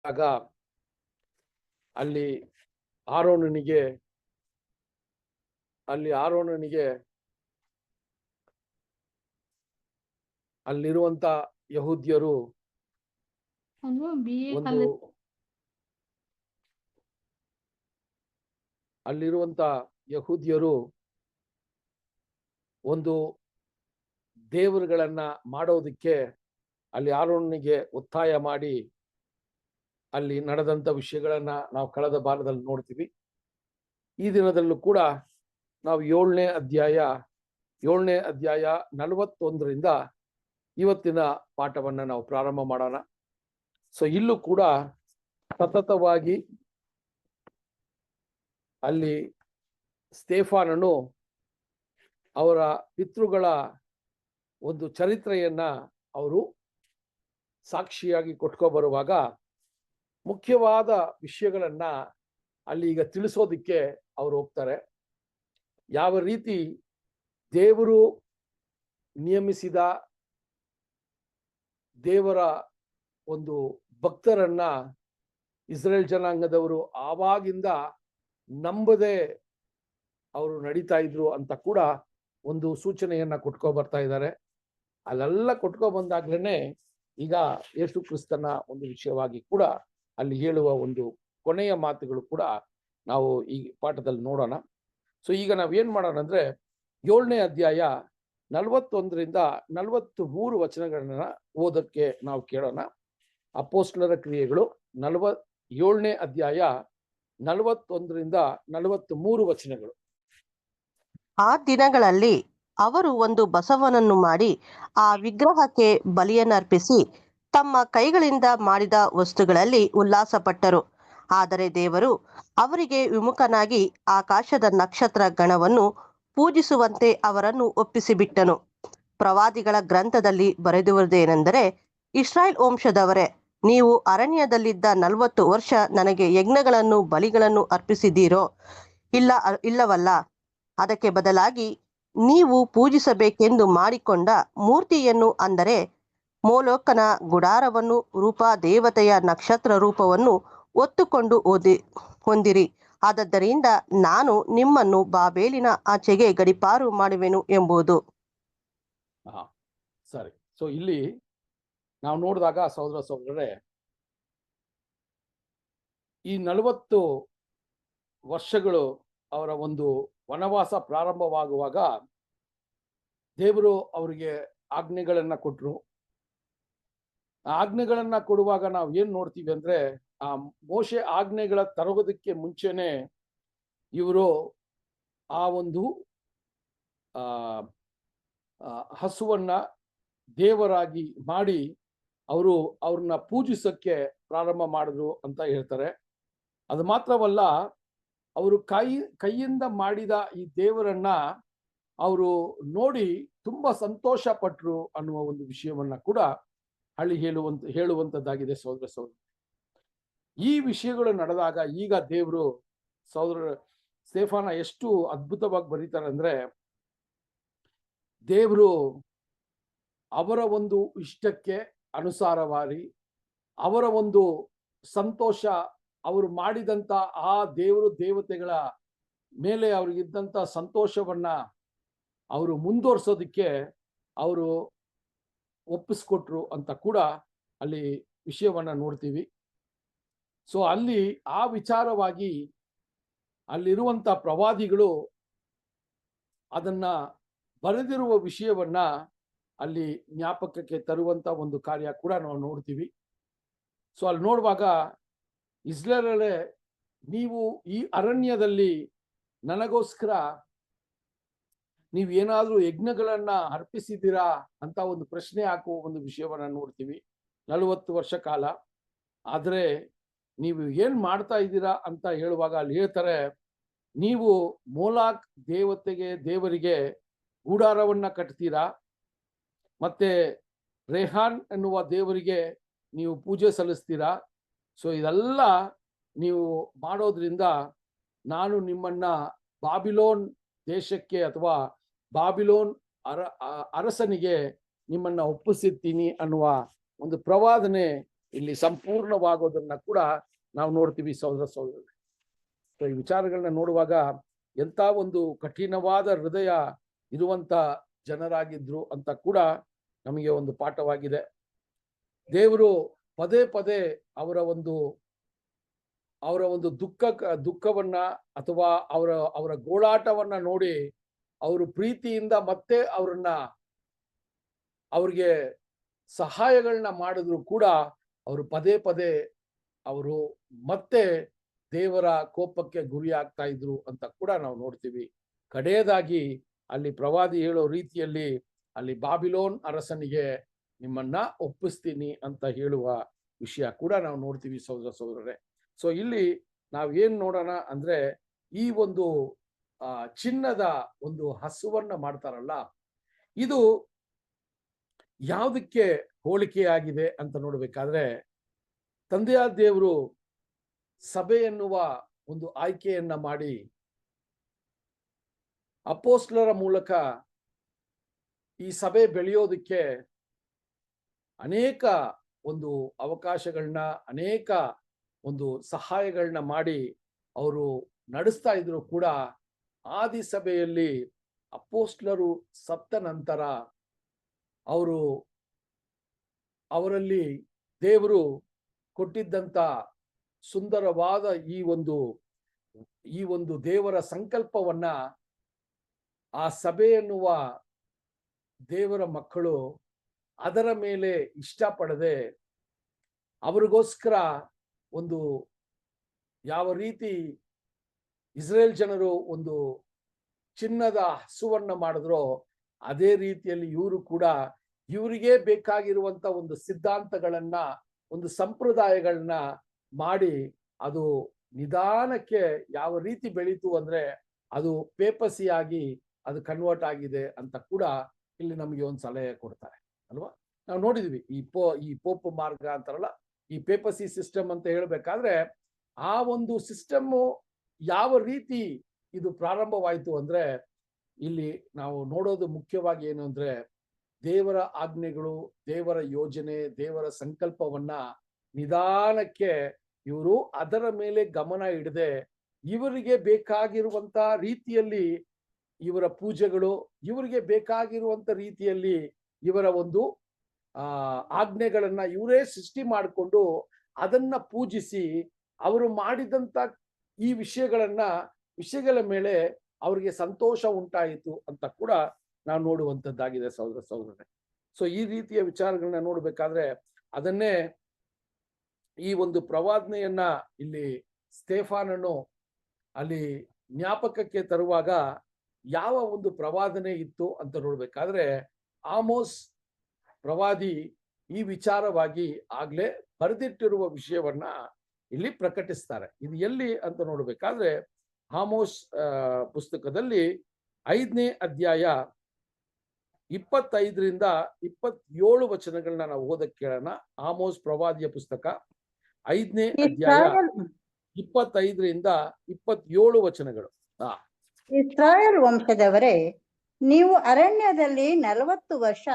ಆಗ ಅಲ್ಲಿ ಆರೋನನಿಗೆ ಅಲ್ಲಿರುವಂತ ಯಹೂದ್ಯರು ಒಂದು ದೇವರುಗಳನ್ನ ಮಾಡೋದಕ್ಕೆ ಅಲ್ಲಿ ಆರೋನನಿಗೆ ಒತ್ತಾಯ ಮಾಡಿ ಅಲ್ಲಿ ನಡೆದಂತ ವಿಷಯಗಳನ್ನ ನಾವು ಕಳೆದ ಭಾಗದಲ್ಲಿ ನೋಡ್ತೀವಿ. ಈ ದಿನದಲ್ಲೂ ಕೂಡ ನಾವು 7ನೇ ಅಧ್ಯಾಯ 41ರಿಂದ ಇವತ್ತಿನ ಪಾಠವನ್ನ ನಾವು ಪ್ರಾರಂಭ ಮಾಡೋಣ. ಸೊ ಇಲ್ಲೂ ಕೂಡ ಸತತವಾಗಿ ಅಲ್ಲಿ ಸ್ತೆಫಾನನು ಅವರ ಪಿತೃಗಳ ಒಂದು ಚರಿತ್ರೆಯನ್ನ ಅವರು ಸಾಕ್ಷಿಯಾಗಿ ಕೊಟ್ಕೊಬರುವಾಗ ಮುಖ್ಯವಾದ ವಿಷಯಗಳನ್ನ ಅಲ್ಲಿ ಈಗ ತಿಳಿಸೋದಿಕ್ಕೆ ಅವರು ಹೋಗ್ತಾರೆ. ಯಾವ ರೀತಿ ದೇವರು ನಿಯಮಿಸಿದ ದೇವರ ಒಂದು ಭಕ್ತರನ್ನ ಇಸ್ರೇಲ್ ಜನಾಂಗದವರು ಆವಾಗಿಂದ ನಂಬದೆ ಅವರು ನಡೀತಾ ಇದ್ರು ಅಂತ ಕೂಡ ಒಂದು ಸೂಚನೆಯನ್ನ ಕೊಟ್ಕೊ ಬರ್ತಾ ಇದ್ದಾರೆ. ಅಲ್ಲೆಲ್ಲ ಕೊಟ್ಕೊ ಬಂದಾಗ್ಲೇನೆ ಈಗ ಯೇಸು ಕ್ರಿಸ್ತನ ಒಂದು ವಿಷಯವಾಗಿ ಕೂಡ ಅಲ್ಲಿ ಹೇಳುವ ಒಂದು ಕೊನೆಯ ಮಾತುಗಳು ಕೂಡ ನಾವು ಈ ಪಾಠದಲ್ಲಿ ನೋಡೋಣ. ಸೊ ಈಗ ನಾವೇನ್ ಮಾಡೋಣ ಅಂದ್ರೆ 7ನೇ ಅಧ್ಯಾಯ 41ರಿಂದ 43 ವಚನಗಳನ್ನ ಓದಕ್ಕೆ ನಾವು ಕೇಳೋಣ. ಅಪೊಸ್ತಲರ ಕ್ರಿಯೆಗಳು 7ನೇ ಅಧ್ಯಾಯ 41ರಿಂದ 43 ವಚನಗಳು. ಆ ದಿನಗಳಲ್ಲಿ ಅವರು ಒಂದು ಬಸವನನ್ನು ಮಾಡಿ ಆ ವಿಗ್ರಹಕ್ಕೆ ಬಲಿಯನ್ನರ್ಪಿಸಿ ತಮ್ಮ ಕೈಗಳಿಂದ ಮಾಡಿದ ವಸ್ತುಗಳಲ್ಲಿ ಉಲ್ಲಾಸಪಟ್ಟರು. ಆದರೆ ದೇವರು ಅವರಿಗೆ ವಿಮುಖನಾಗಿ ಆಕಾಶದ ನಕ್ಷತ್ರ ಗಣವನ್ನು ಪೂಜಿಸುವಂತೆ ಅವರನ್ನು ಒಪ್ಪಿಸಿಬಿಟ್ಟನು. ಪ್ರವಾದಿಗಳ ಗ್ರಂಥದಲ್ಲಿ ಬರೆದಿರುವುದೇನೆಂದರೆ, ಇಸ್ರಾಯೇಲ್ ವಂಶದವರೇ, ನೀವು ಅರಣ್ಯದಲ್ಲಿದ್ದ 40 ವರ್ಷ ನನಗೆ ಯಜ್ಞಗಳನ್ನು ಬಲಿಗಳನ್ನು ಅರ್ಪಿಸಿದ್ದೀರೋ? ಇಲ್ಲವಲ್ಲ. ಅದಕ್ಕೆ ಬದಲಾಗಿ ನೀವು ಪೂಜಿಸಬೇಕೆಂದು ಮಾಡಿಕೊಂಡ ಮೂರ್ತಿಯನ್ನು, ಅಂದರೆ ಮೋಲೋಕನ ಗುಡಾರವನ್ನು, ರೂಪದೇವತೆಯ ನಕ್ಷತ್ರ ರೂಪವನ್ನು ಒತ್ತುಕೊಂಡು ಹೊಂದಿರಿ. ಆದದ್ದರಿಂದ ನಾನು ನಿಮ್ಮನ್ನು ಬಾಬೇಲಿನ ಆಚೆಗೆ ಗಡೀಪಾರು ಮಾಡುವೆನು ಎಂಬುದು. ಸರಿ. ಸೊ ಇಲ್ಲಿ ನಾವು ನೋಡಿದಾಗ ಸಹೋದರರೇ, ಈ 40 ವರ್ಷಗಳು ಅವರ ಒಂದು ವನವಾಸ ಪ್ರಾರಂಭವಾಗುವಾಗ ದೇವರು ಅವರಿಗೆ ಆಜ್ಞೆಗಳನ್ನ ಕೊಟ್ರು. ಆಜ್ಞೆಗಳನ್ನ ಕೊಡುವಾಗ ನಾವು ಏನ್ ನೋಡ್ತೀವಿ ಅಂದ್ರೆ, ಆ ಮೋಶೆ ಆಜ್ಞೆಗಳ ತರೋದಕ್ಕೆ ಮುಂಚೆನೆ ಇವರು ಆ ಒಂದು ಹಸುವನ್ನ ದೇವರಾಗಿ ಮಾಡಿ ಅವ್ರನ್ನ ಪೂಜಿಸಕ್ಕೆ ಪ್ರಾರಂಭ ಮಾಡಿದ್ರು ಅಂತ ಹೇಳ್ತಾರೆ. ಅದು ಮಾತ್ರವಲ್ಲ, ಅವರು ಕೈಯಿಂದ ಮಾಡಿದ ಈ ದೇವರನ್ನ ಅವರು ನೋಡಿ ತುಂಬಾ ಸಂತೋಷ ಪಟ್ರು ಅನ್ನುವ ಒಂದು ವಿಷಯವನ್ನ ಕೂಡ ಹೇಳುವಂತದ್ದಾಗಿದೆ ಸಹೋದರ. ಈ ವಿಷಯಗಳು ನಡೆದಾಗ ಈಗ ದೇವರು ಸ್ತೆಫಾನ ಎಷ್ಟು ಅದ್ಭುತವಾಗಿ ಬರೀತಾರೆ ಅಂದ್ರೆ, ದೇವರು ಅವರ ಒಂದು ಇಷ್ಟಕ್ಕೆ ಅನುಸಾರವಾಗಿ ಅವರ ಒಂದು ಸಂತೋಷ, ಅವರು ಮಾಡಿದಂತ ಆ ದೇವತೆಗಳ ಮೇಲೆ ಅವ್ರಿಗಿದ್ದಂತ ಸಂತೋಷವನ್ನ ಅವರು ಮುಂದುವರ್ಸೋದಿಕ್ಕೆ ಅವರು ಒಪ್ಪಿಸ್ಕೊಟ್ರು ಅಂತ ಕೂಡ ಅಲ್ಲಿ ವಿಷಯವನ್ನ ನೋಡ್ತೀವಿ. ಸೊ ಅಲ್ಲಿ ಆ ವಿಚಾರವಾಗಿ ಅಲ್ಲಿರುವಂತ ಪ್ರವಾದಿಗಳು ಅದನ್ನ ಬರೆದಿರುವ ವಿಷಯವನ್ನ ಅಲ್ಲಿ ಜ್ಞಾಪಕಕ್ಕೆ ತರುವಂತ ಒಂದು ಕಾರ್ಯ ಕೂಡ ನಾವು ನೋಡ್ತೀವಿ. ಸೊ ಅಲ್ಲಿ ನೋಡುವಾಗ, ಇಸ್ರಾಯೇಲರೇ, ನೀವು ಈ ಅರಣ್ಯದಲ್ಲಿ ನನಗೋಸ್ಕರ ನೀವೇನಾದ್ರೂ ಯಜ್ಞಗಳನ್ನ ಅರ್ಪಿಸಿದ್ದೀರಾ ಅಂತ ಒಂದು ಪ್ರಶ್ನೆ ಹಾಕುವ ಒಂದು ವಿಷಯವನ್ನ ನೋಡ್ತೀವಿ 40 ವರ್ಷ ಕಾಲ. ಆದ್ರೆ ನೀವು ಏನ್ ಮಾಡ್ತಾ ಇದ್ದೀರಾ ಅಂತ ಹೇಳುವಾಗ ಅಲ್ಲಿ ಹೇಳ್ತಾರೆ, ನೀವು ಮೋಲಾಕ್ ದೇವರಿಗೆ ಗೂಡಾರವನ್ನ ಕಟ್ತೀರಾ, ಮತ್ತೆ ರೇಹಾನ್ ಎನ್ನುವ ದೇವರಿಗೆ ನೀವು ಪೂಜೆ ಸಲ್ಲಿಸ್ತೀರಾ. ಸೊ ಇದೆಲ್ಲ ನೀವು ಮಾಡೋದ್ರಿಂದ ನಾನು ನಿಮ್ಮನ್ನ ಬಾಬಿಲೋನ್ ದೇಶಕ್ಕೆ ಅಥವಾ ಬಾಬಿಲೋನ್ ಅರಸನಿಗೆ ನಿಮ್ಮನ್ನ ಒಪ್ಪಿಸುತ್ತೀನಿ ಅನ್ನುವ ಒಂದು ಪ್ರವಾದನೆ ಇಲ್ಲಿ ಸಂಪೂರ್ಣವಾಗೋದನ್ನ ಕೂಡ ನಾವು ನೋಡ್ತೀವಿ ಸಹೋದರ ಸಹೋದರರೇ. ಸೊ ಈ ವಿಚಾರಗಳನ್ನ ನೋಡುವಾಗ ಎಂತ ಒಂದು ಕಠಿಣವಾದ ಹೃದಯ ಇರುವಂತ ಜನರಾಗಿದ್ರು ಅಂತ ಕೂಡ ನಮಗೆ ಒಂದು ಪಾಠವಾಗಿದೆ. ದೇವರು ಪದೇ ಪದೇ ಅವರ ಒಂದು ದುಃಖವನ್ನ ಅಥವಾ ಅವರ ಗೋಳಾಟವನ್ನ ನೋಡಿ ಅವರು ಪ್ರೀತಿಯಿಂದ ಮತ್ತೆ ಅವ್ರಿಗೆ ಸಹಾಯಗಳನ್ನ ಮಾಡಿದ್ರು ಕೂಡ ಅವರು ಪದೇ ಪದೇ ಅವರು ಮತ್ತೆ ದೇವರ ಕೋಪಕ್ಕೆ ಗುರಿ ಆಗ್ತಾ ಇದ್ರು ಅಂತ ಕೂಡ ನಾವು ನೋಡ್ತೀವಿ. ಕಡೆಯದಾಗಿ ಅಲ್ಲಿ ಪ್ರವಾದಿ ಹೇಳೋ ರೀತಿಯಲ್ಲಿ ಅಲ್ಲಿ ಬಾಬಿಲೋನ್ ಅರಸನಿಗೆ ನಿಮ್ಮನ್ನ ಒಪ್ಪಿಸ್ತೀನಿ ಅಂತ ಹೇಳುವ ವಿಷಯ ಕೂಡ ನಾವು ನೋಡ್ತೀವಿ ಸಹೋದರ ಸಹೋದರರೇ. ಸೊ ಇಲ್ಲಿ ನಾವ್ ಏನ್ ನೋಡೋಣ ಅಂದ್ರೆ ಈ ಒಂದು ಚಿನ್ನದ ಒಂದು ಹಸುವನ್ನ ಮಾಡ್ತಾರಲ್ಲ, ಇದು ಯಾವುದಕ್ಕೆ ಹೋಲಿಕೆಯಾಗಿದೆ ಅಂತ ನೋಡ್ಬೇಕಾದ್ರೆ ತಂದೆಯಾದ ದೇವರು ಸಭೆ ಎನ್ನುವ ಒಂದು ಆಯ್ಕೆಯನ್ನ ಮಾಡಿ ಅಪೋಸ್ತಲರ ಮೂಲಕ ಈ ಸಭೆ ಬೆಳೆಯೋದಕ್ಕೆ ಅನೇಕ ಒಂದು ಅವಕಾಶಗಳನ್ನ, ಅನೇಕ ಒಂದು ಸಹಾಯಗಳನ್ನ ಮಾಡಿ ಅವರು ನಡೆಸ್ತಾ ಇದ್ರು ಕೂಡ ಆದಿ ಸಭೆಯಲ್ಲಿ ಅಪೋಸ್ತಲರು ಸತ್ತ ನಂತರ ಅವರಲ್ಲಿ ದೇವರು ಕೊಟ್ಟಿದ್ದಂತ ಸುಂದರವಾದ ಈ ಒಂದು ದೇವರ ಸಂಕಲ್ಪವನ್ನ ಆ ಸಭೆ ಎನ್ನುವ ದೇವರ ಮಕ್ಕಳು ಅದರ ಮೇಲೆ ಇಷ್ಟಪಡದೆ ಅವರಿಗೋಸ್ಕರ ಒಂದು ಯಾವ ರೀತಿ ಇಸ್ರೇಲ್ ಜನರು ಒಂದು ಚಿನ್ನದ ಹಸುವನ್ನ ಮಾಡಿದ್ರೋ ಅದೇ ರೀತಿಯಲ್ಲಿ ಇವರು ಕೂಡ ಇವರಿಗೆ ಬೇಕಾಗಿರುವಂತ ಒಂದು ಸಿದ್ಧಾಂತಗಳನ್ನ, ಒಂದು ಸಂಪ್ರದಾಯಗಳನ್ನ ಮಾಡಿ ಅದು ನಿಧಾನಕ್ಕೆ ಯಾವ ರೀತಿ ಬೆಳೀತು ಅಂದ್ರೆ ಅದು ಪೇಪಸಿಯಾಗಿ ಅದು ಕನ್ವರ್ಟ್ ಆಗಿದೆ ಅಂತ ಕೂಡ ಇಲ್ಲಿ ನಮಗೆ ಒಂದು ಸಲಹೆ ಕೊಡ್ತಾರೆ ಅಲ್ವಾ. ನಾವು ನೋಡಿದ್ವಿ ಈ ಪೋಪ್ ಮಾರ್ಗ ಅಂತಾರಲ್ಲ, ಈ ಪೇಪಸಿ ಸಿಸ್ಟಮ್ ಅಂತ ಹೇಳ್ಬೇಕಾದ್ರೆ ಆ ಒಂದು ಸಿಸ್ಟಮ್ ಯಾವ ರೀತಿ ಇದು ಪ್ರಾರಂಭವಾಯಿತು ಅಂದ್ರೆ ಇಲ್ಲಿ ನಾವು ನೋಡೋದು ಮುಖ್ಯವಾಗಿ ಏನು ಅಂದ್ರೆ ದೇವರ ಆಜ್ಞೆಗಳು, ದೇವರ ಯೋಜನೆ, ದೇವರ ಸಂಕಲ್ಪವನ್ನ ನಿಧಾನಕ್ಕೆ ಇವರು ಅದರ ಮೇಲೆ ಗಮನ ಇಡದೆ ಇವರಿಗೆ ಬೇಕಾಗಿರುವಂತ ರೀತಿಯಲ್ಲಿ ಇವರ ಪೂಜೆಗಳು, ಇವರಿಗೆ ಬೇಕಾಗಿರುವಂತ ರೀತಿಯಲ್ಲಿ ಇವರ ಒಂದು ಆಜ್ಞೆಗಳನ್ನ ಇವರೇ ಸೃಷ್ಟಿ ಮಾಡಿಕೊಂಡು ಅದನ್ನ ಪೂಜಿಸಿ ಅವರು ಮಾಡಿದಂತ ಈ ವಿಷಯಗಳ ಮೇಲೆ ಅವರಿಗೆ ಸಂತೋಷ ಉಂಟಾಯಿತು ಅಂತ ಕೂಡ ನಾವು ನೋಡುವಂತದ್ದಾಗಿದೆ ಸಹೋದರ ಸಹೋದರರೇ. ಸೊ ಈ ರೀತಿಯ ವಿಚಾರಗಳನ್ನ ನೋಡ್ಬೇಕಾದ್ರೆ ಅದನ್ನೇ ಈ ಒಂದು ಪ್ರವಾದನೆಯನ್ನ ಇಲ್ಲಿ ಸ್ಟೇಫಾನನು ಅಲ್ಲಿ ಜ್ಞಾಪಕಕ್ಕೆ ತರುವಾಗ ಯಾವ ಒಂದು ಪ್ರವಾದನೆ ಇತ್ತು ಅಂತ ನೋಡ್ಬೇಕಾದ್ರೆ ಆಮೋಸ್ ಪ್ರವಾದಿ ಈ ವಿಚಾರವಾಗಿ ಆಗ್ಲೇ ಬರೆದಿಟ್ಟಿರುವ ವಿಷಯವನ್ನ ಇಲ್ಲಿ ಪ್ರಕಟಿಸ್ತಾರೆ. ಇದು ಎಲ್ಲಿ ಅಂತ ನೋಡ್ಬೇಕಾದ್ರೆ ಆಮೋಸ್ ಪುಸ್ತಕದಲ್ಲಿ 5ನೇ ಅಧ್ಯಾಯ 25ರಿಂದ 27 ವಚನಗಳನ್ನ ನಾವು ಓದಕ್ಕೆ ಕೇಳೋಣ. ಆಮೋಸ್ ಪ್ರವಾದಿಯ ಪುಸ್ತಕ 5ನೇ ಅಧ್ಯಾಯ 25ರಿಂದ 27 ವಚನಗಳು. ಇಸ್ರಾಯೇಲ್ ವಂಶದವರೇ, ನೀವು ಅರಣ್ಯದಲ್ಲಿ 40 ವರ್ಷ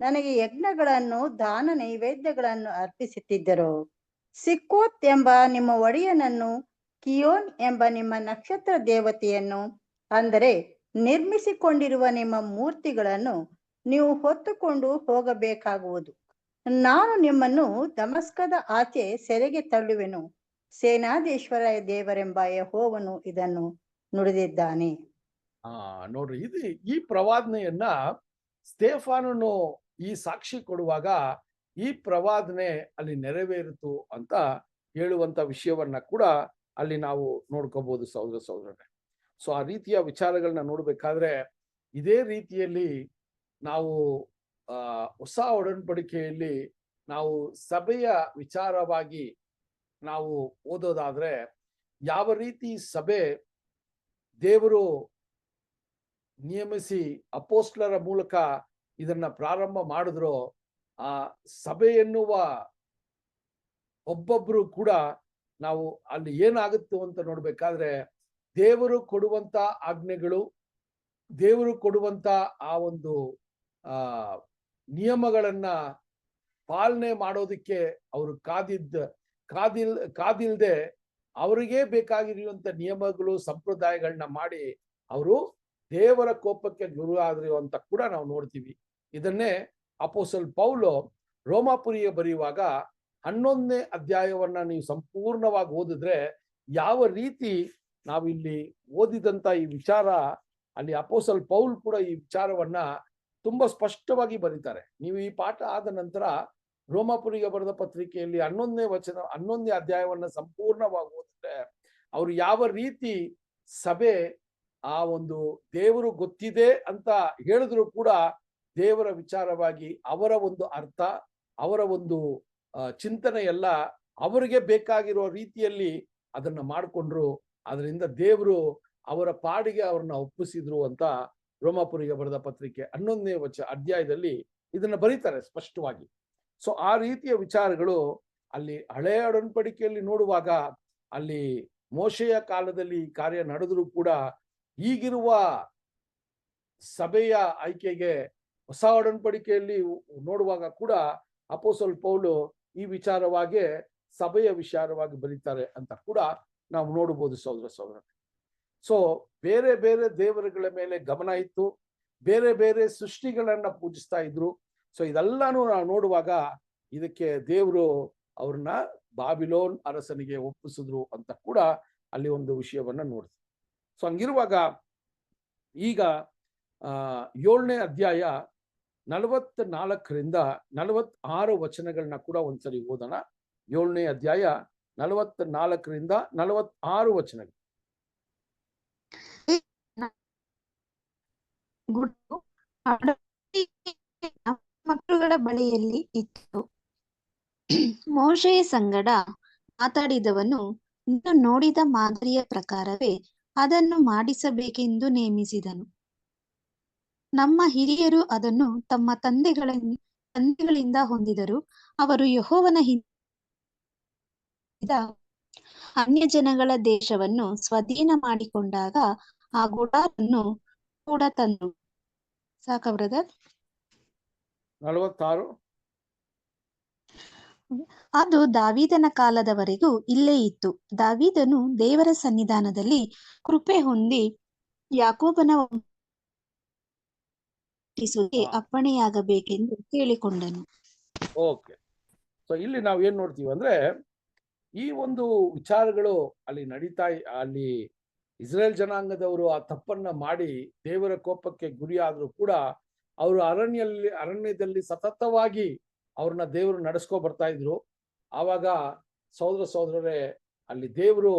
ನನಗೆ ಯಜ್ಞಗಳನ್ನು ದಾನ ನೈವೇದ್ಯಗಳನ್ನು ಅರ್ಪಿಸುತ್ತಿದ್ದರು. ಸಿಕ್ಕೋತ್ ಎಂಬ ನಿಮ್ಮ ಒಡೆಯನನ್ನು, ಕಿಯೋನ್ ಎಂಬ ನಿಮ್ಮ ನಕ್ಷತ್ರ ದೇವತೆಯನ್ನು, ಅಂದರೆ ನಿರ್ಮಿಸಿಕೊಂಡಿರುವ ನಿಮ್ಮ ಮೂರ್ತಿಗಳನ್ನು ನೀವು ಹೊತ್ತುಕೊಂಡು ಹೋಗಬೇಕಾಗುವುದು. ನಾನು ನಿಮ್ಮನ್ನು ದಮಸ್ಕದ ಆಚೆ ಸೆರೆಗೆ ತಳ್ಳುವೆನು. ಸೇನಾಧೀಶ್ವರ ದೇವರೆಂಬ ಯೆಹೋವನು ಇದನ್ನು ನುಡಿದಿದ್ದಾನೆ. ನೋಡ್ರಿ, ಈ ಪ್ರವಾದನೆಯನ್ನ ಸ್ಟೇಫಾನನು ಈ ಸಾಕ್ಷಿ ಕೊಡುವಾಗ ಈ ಪ್ರವಾದನೆ ಅಲ್ಲಿ ನೆರವೇರಿತು ಅಂತ ಹೇಳುವಂತ ವಿಷಯವನ್ನ ಕೂಡ ಅಲ್ಲಿ ನಾವು ನೋಡ್ಕೋಬಹುದು ಸಹೋದರ ಸಹೋದರರೇ. ಸೊ ಆ ರೀತಿಯ ವಿಚಾರಗಳನ್ನ ನೋಡ್ಬೇಕಾದ್ರೆ ಇದೇ ರೀತಿಯಲ್ಲಿ ನಾವು ಹೊಸ ಒಡன்பಡಿಕೆಯಲ್ಲಿ ನಾವು ಸಭೆಯ ವಿಚಾರವಾಗಿ ನಾವು ಓದೋದಾದ್ರೆ ಯಾವ ರೀತಿ ಸಭೆ ದೇವರು ನೇಮಿಸಿ ಅಪೋಸ್ತಲರ ಮೂಲಕ ಇದನ್ನ ಪ್ರಾರಂಭ ಮಾಡಿದ್ರು, ಆ ಸಭೆ ಎನ್ನುವ ಒಬ್ಬೊಬ್ರು ಕೂಡ ನಾವು ಅಲ್ಲಿ ಏನಾಗುತ್ತೋ ಅಂತ ನೋಡ್ಬೇಕಾದ್ರೆ ದೇವರು ಕೊಡುವಂತ ಆಜ್ಞೆಗಳು, ದೇವರು ಕೊಡುವಂತ ಆ ಒಂದು ನಿಯಮಗಳನ್ನ ಪಾಲನೆ ಮಾಡೋದಕ್ಕೆ ಅವರು ಕಾದಿಲ್ದೆ ಅವರಿಗೆ ಬೇಕಾಗಿರುವಂತ ನಿಯಮಗಳು ಸಂಪ್ರದಾಯಗಳನ್ನ ಮಾಡಿ ಅವರು ದೇವರ ಕೋಪಕ್ಕೆ ಗುರು ಆದ್ರು ಅಂತ ಕೂಡ ನಾವು ನೋಡ್ತೀವಿ. ಇದನ್ನೇ ಅಪೊಸ್ತಲ ಪೌಲು ರೋಮಾಪುರಿಗೆ ಬರೆಯುವಾಗ 11ನೇ ಅಧ್ಯಾಯವನ್ನ ನೀವು ಸಂಪೂರ್ಣವಾಗಿ ಓದಿದ್ರೆ ಯಾವ ರೀತಿ ನಾವಿಲ್ಲಿ ಓದಿದಂತ ಈ ವಿಚಾರ, ಅಲ್ಲಿ ಅಪೊಸ್ತಲ ಪೌಲ್ ಕೂಡ ಈ ವಿಚಾರವನ್ನ ತುಂಬಾ ಸ್ಪಷ್ಟವಾಗಿ ಬರೀತಾರೆ. ನೀವು ಈ ಪಾಠ ಆದ ನಂತರ ರೋಮಾಪುರಿಗೆ ಬರೆದ ಪತ್ರಿಕೆಯಲ್ಲಿ 11ನೇ ಅಧ್ಯಾಯವನ್ನ ಸಂಪೂರ್ಣವಾಗಿ ಓದಿದ್ರೆ ಅವರು ಯಾವ ರೀತಿ ಸಭೆ ಆ ಒಂದು ದೇವರು ಗೊತ್ತಿದೆ ಅಂತ ಹೇಳಿದ್ರು ಕೂಡ ದೇವರ ವಿಚಾರವಾಗಿ ಅವರ ಒಂದು ಅರ್ಥ, ಅವರ ಒಂದು ಚಿಂತನೆ ಎಲ್ಲ ಅವರಿಗೆ ಬೇಕಾಗಿರೋ ರೀತಿಯಲ್ಲಿ ಅದನ್ನ ಮಾಡಿಕೊಂಡ್ರು. ಅದರಿಂದ ದೇವರು ಅವರ ಪಾಡಿಗೆ ಅವ್ರನ್ನ ಒಪ್ಪಿಸಿದ್ರು ಅಂತ ರೋಮಾಪುರಿಗೆ ಬರೆದ ಪತ್ರಿಕೆ 11ನೇ ಅಧ್ಯಾಯದಲ್ಲಿ ಇದನ್ನ ಬರೀತಾರೆ ಸ್ಪಷ್ಟವಾಗಿ. ಸೊ ಆ ರೀತಿಯ ವಿಚಾರಗಳು ಅಲ್ಲಿ ಹಳೆಯ ಒಡன்பಡಿಕೆಯಲ್ಲಿ ನೋಡುವಾಗ ಅಲ್ಲಿ ಮೋಶೆಯ ಕಾಲದಲ್ಲಿ ಕಾರ್ಯ ನಡೆದರೂ ಕೂಡ ಈಗಿರುವ ಸಭೆಯ ಆಯ್ಕೆಗೆ ಹೊಸ ಒಡன்பಡಿಕೆಯಲ್ಲಿ ನೋಡುವಾಗ ಕೂಡ ಅಪೊಸ್ತಲ ಪೌಲು ಈ ವಿಚಾರವಾಗಿ ಸಭೆಯ ವಿಚಾರವಾಗಿ ಬರೀತಾರೆ ಅಂತ ಕೂಡ ನಾವು ನೋಡಬಹುದು ಸಹೋದರ. ಸೊ ಬೇರೆ ಬೇರೆ ದೇವರುಗಳ ಮೇಲೆ ಗಮನ ಇತ್ತು, ಬೇರೆ ಬೇರೆ ಸೃಷ್ಟಿಗಳನ್ನ ಪೂಜಿಸ್ತಾ ಇದ್ರು. ಸೊ ಇದೆಲ್ಲಾನು ನಾವು ನೋಡುವಾಗ ಇದಕ್ಕೆ ದೇವರು ಅವ್ರನ್ನ ಬಾಬಿಲೋನ್ ಅರಸನಿಗೆ ಒಪ್ಪಿಸಿದ್ರು ಅಂತ ಕೂಡ ಅಲ್ಲಿ ಒಂದು ವಿಷಯವನ್ನ ನೋಡ್ತೀವಿ. ಸೊ ಹಂಗಿರುವಾಗ ಈಗ 7ನೇ ಅಧ್ಯಾಯ 44ರಿಂದ 46 ವಚನಗಳನ್ನ ಕೂಡ ಒಂದ್ಸರಿ ಓದೋಣ. 7ನೇ ಅಧ್ಯಾಯ 44ರಿಂದ 46 ವಚನಗಳು. ಮಕ್ಕಳುಗಳ ಬಳಿಯಲ್ಲಿ ಇತ್ತು. ಮೋಶೆಯ ಸಂಗಡ ಮಾತಾಡಿದವನು ನೀನು ನೋಡಿದ ಮಾದರಿಯ ಪ್ರಕಾರವೇ ಅದನ್ನು ಮಾಡಿಸಬೇಕೆಂದು ನೇಮಿಸಿದನು. ನಮ್ಮ ಹಿರಿಯರು ಅದನ್ನು ತಮ್ಮ ತಂದೆಗಳಿಂದ ಹೊಂದಿದರು. ಅವರು ಯೆಹೋವನ ಅನ್ಯ ಜನಗಳ ದೇಶವನ್ನು ಸ್ವಾಧೀನ ಮಾಡಿಕೊಂಡಾಗ ಆ ಗುಡಾರನ್ನು ಕೂಡ ತಂದರು. ಸಾಕ ಬ್ರದರ್? 46. ಅದು ದಾವೀದನ ಕಾಲದವರೆಗೂ ಇಲ್ಲೇ ಇತ್ತು. ದಾವೀದನು ದೇವರ ಸನ್ನಿಧಾನದಲ್ಲಿ ಕೃಪೆ ಹೊಂದಿ ಯಾಕೋಬನ ಅಪ್ಪಣೆಯಾಗಬೇಕೆಂದು ಕೇಳಿಕೊಂಡನು. ಓಕೆ. ಸೊ ಇಲ್ಲಿ ನಾವು ಏನ್ ನೋಡ್ತೀವಿ ಅಂದ್ರೆ ಈ ಒಂದು ವಿಚಾರಗಳು ಅಲ್ಲಿ ಅಲ್ಲಿ ಇಸ್ರೇಲ್ ಜನಾಂಗದವರು ಆ ತಪ್ಪನ್ನ ಮಾಡಿ ದೇವರ ಕೋಪಕ್ಕೆ ಗುರಿಯಾದ್ರೂ ಕೂಡ ಅವರು ಅರಣ್ಯದಲ್ಲಿ ಸತತವಾಗಿ ಅವ್ರನ್ನ ದೇವರು ನಡೆಸ್ಕೊ ಬರ್ತಾ ಇದ್ರು. ಆವಾಗ ಸಹೋದರರೇ ಅಲ್ಲಿ ದೇವರು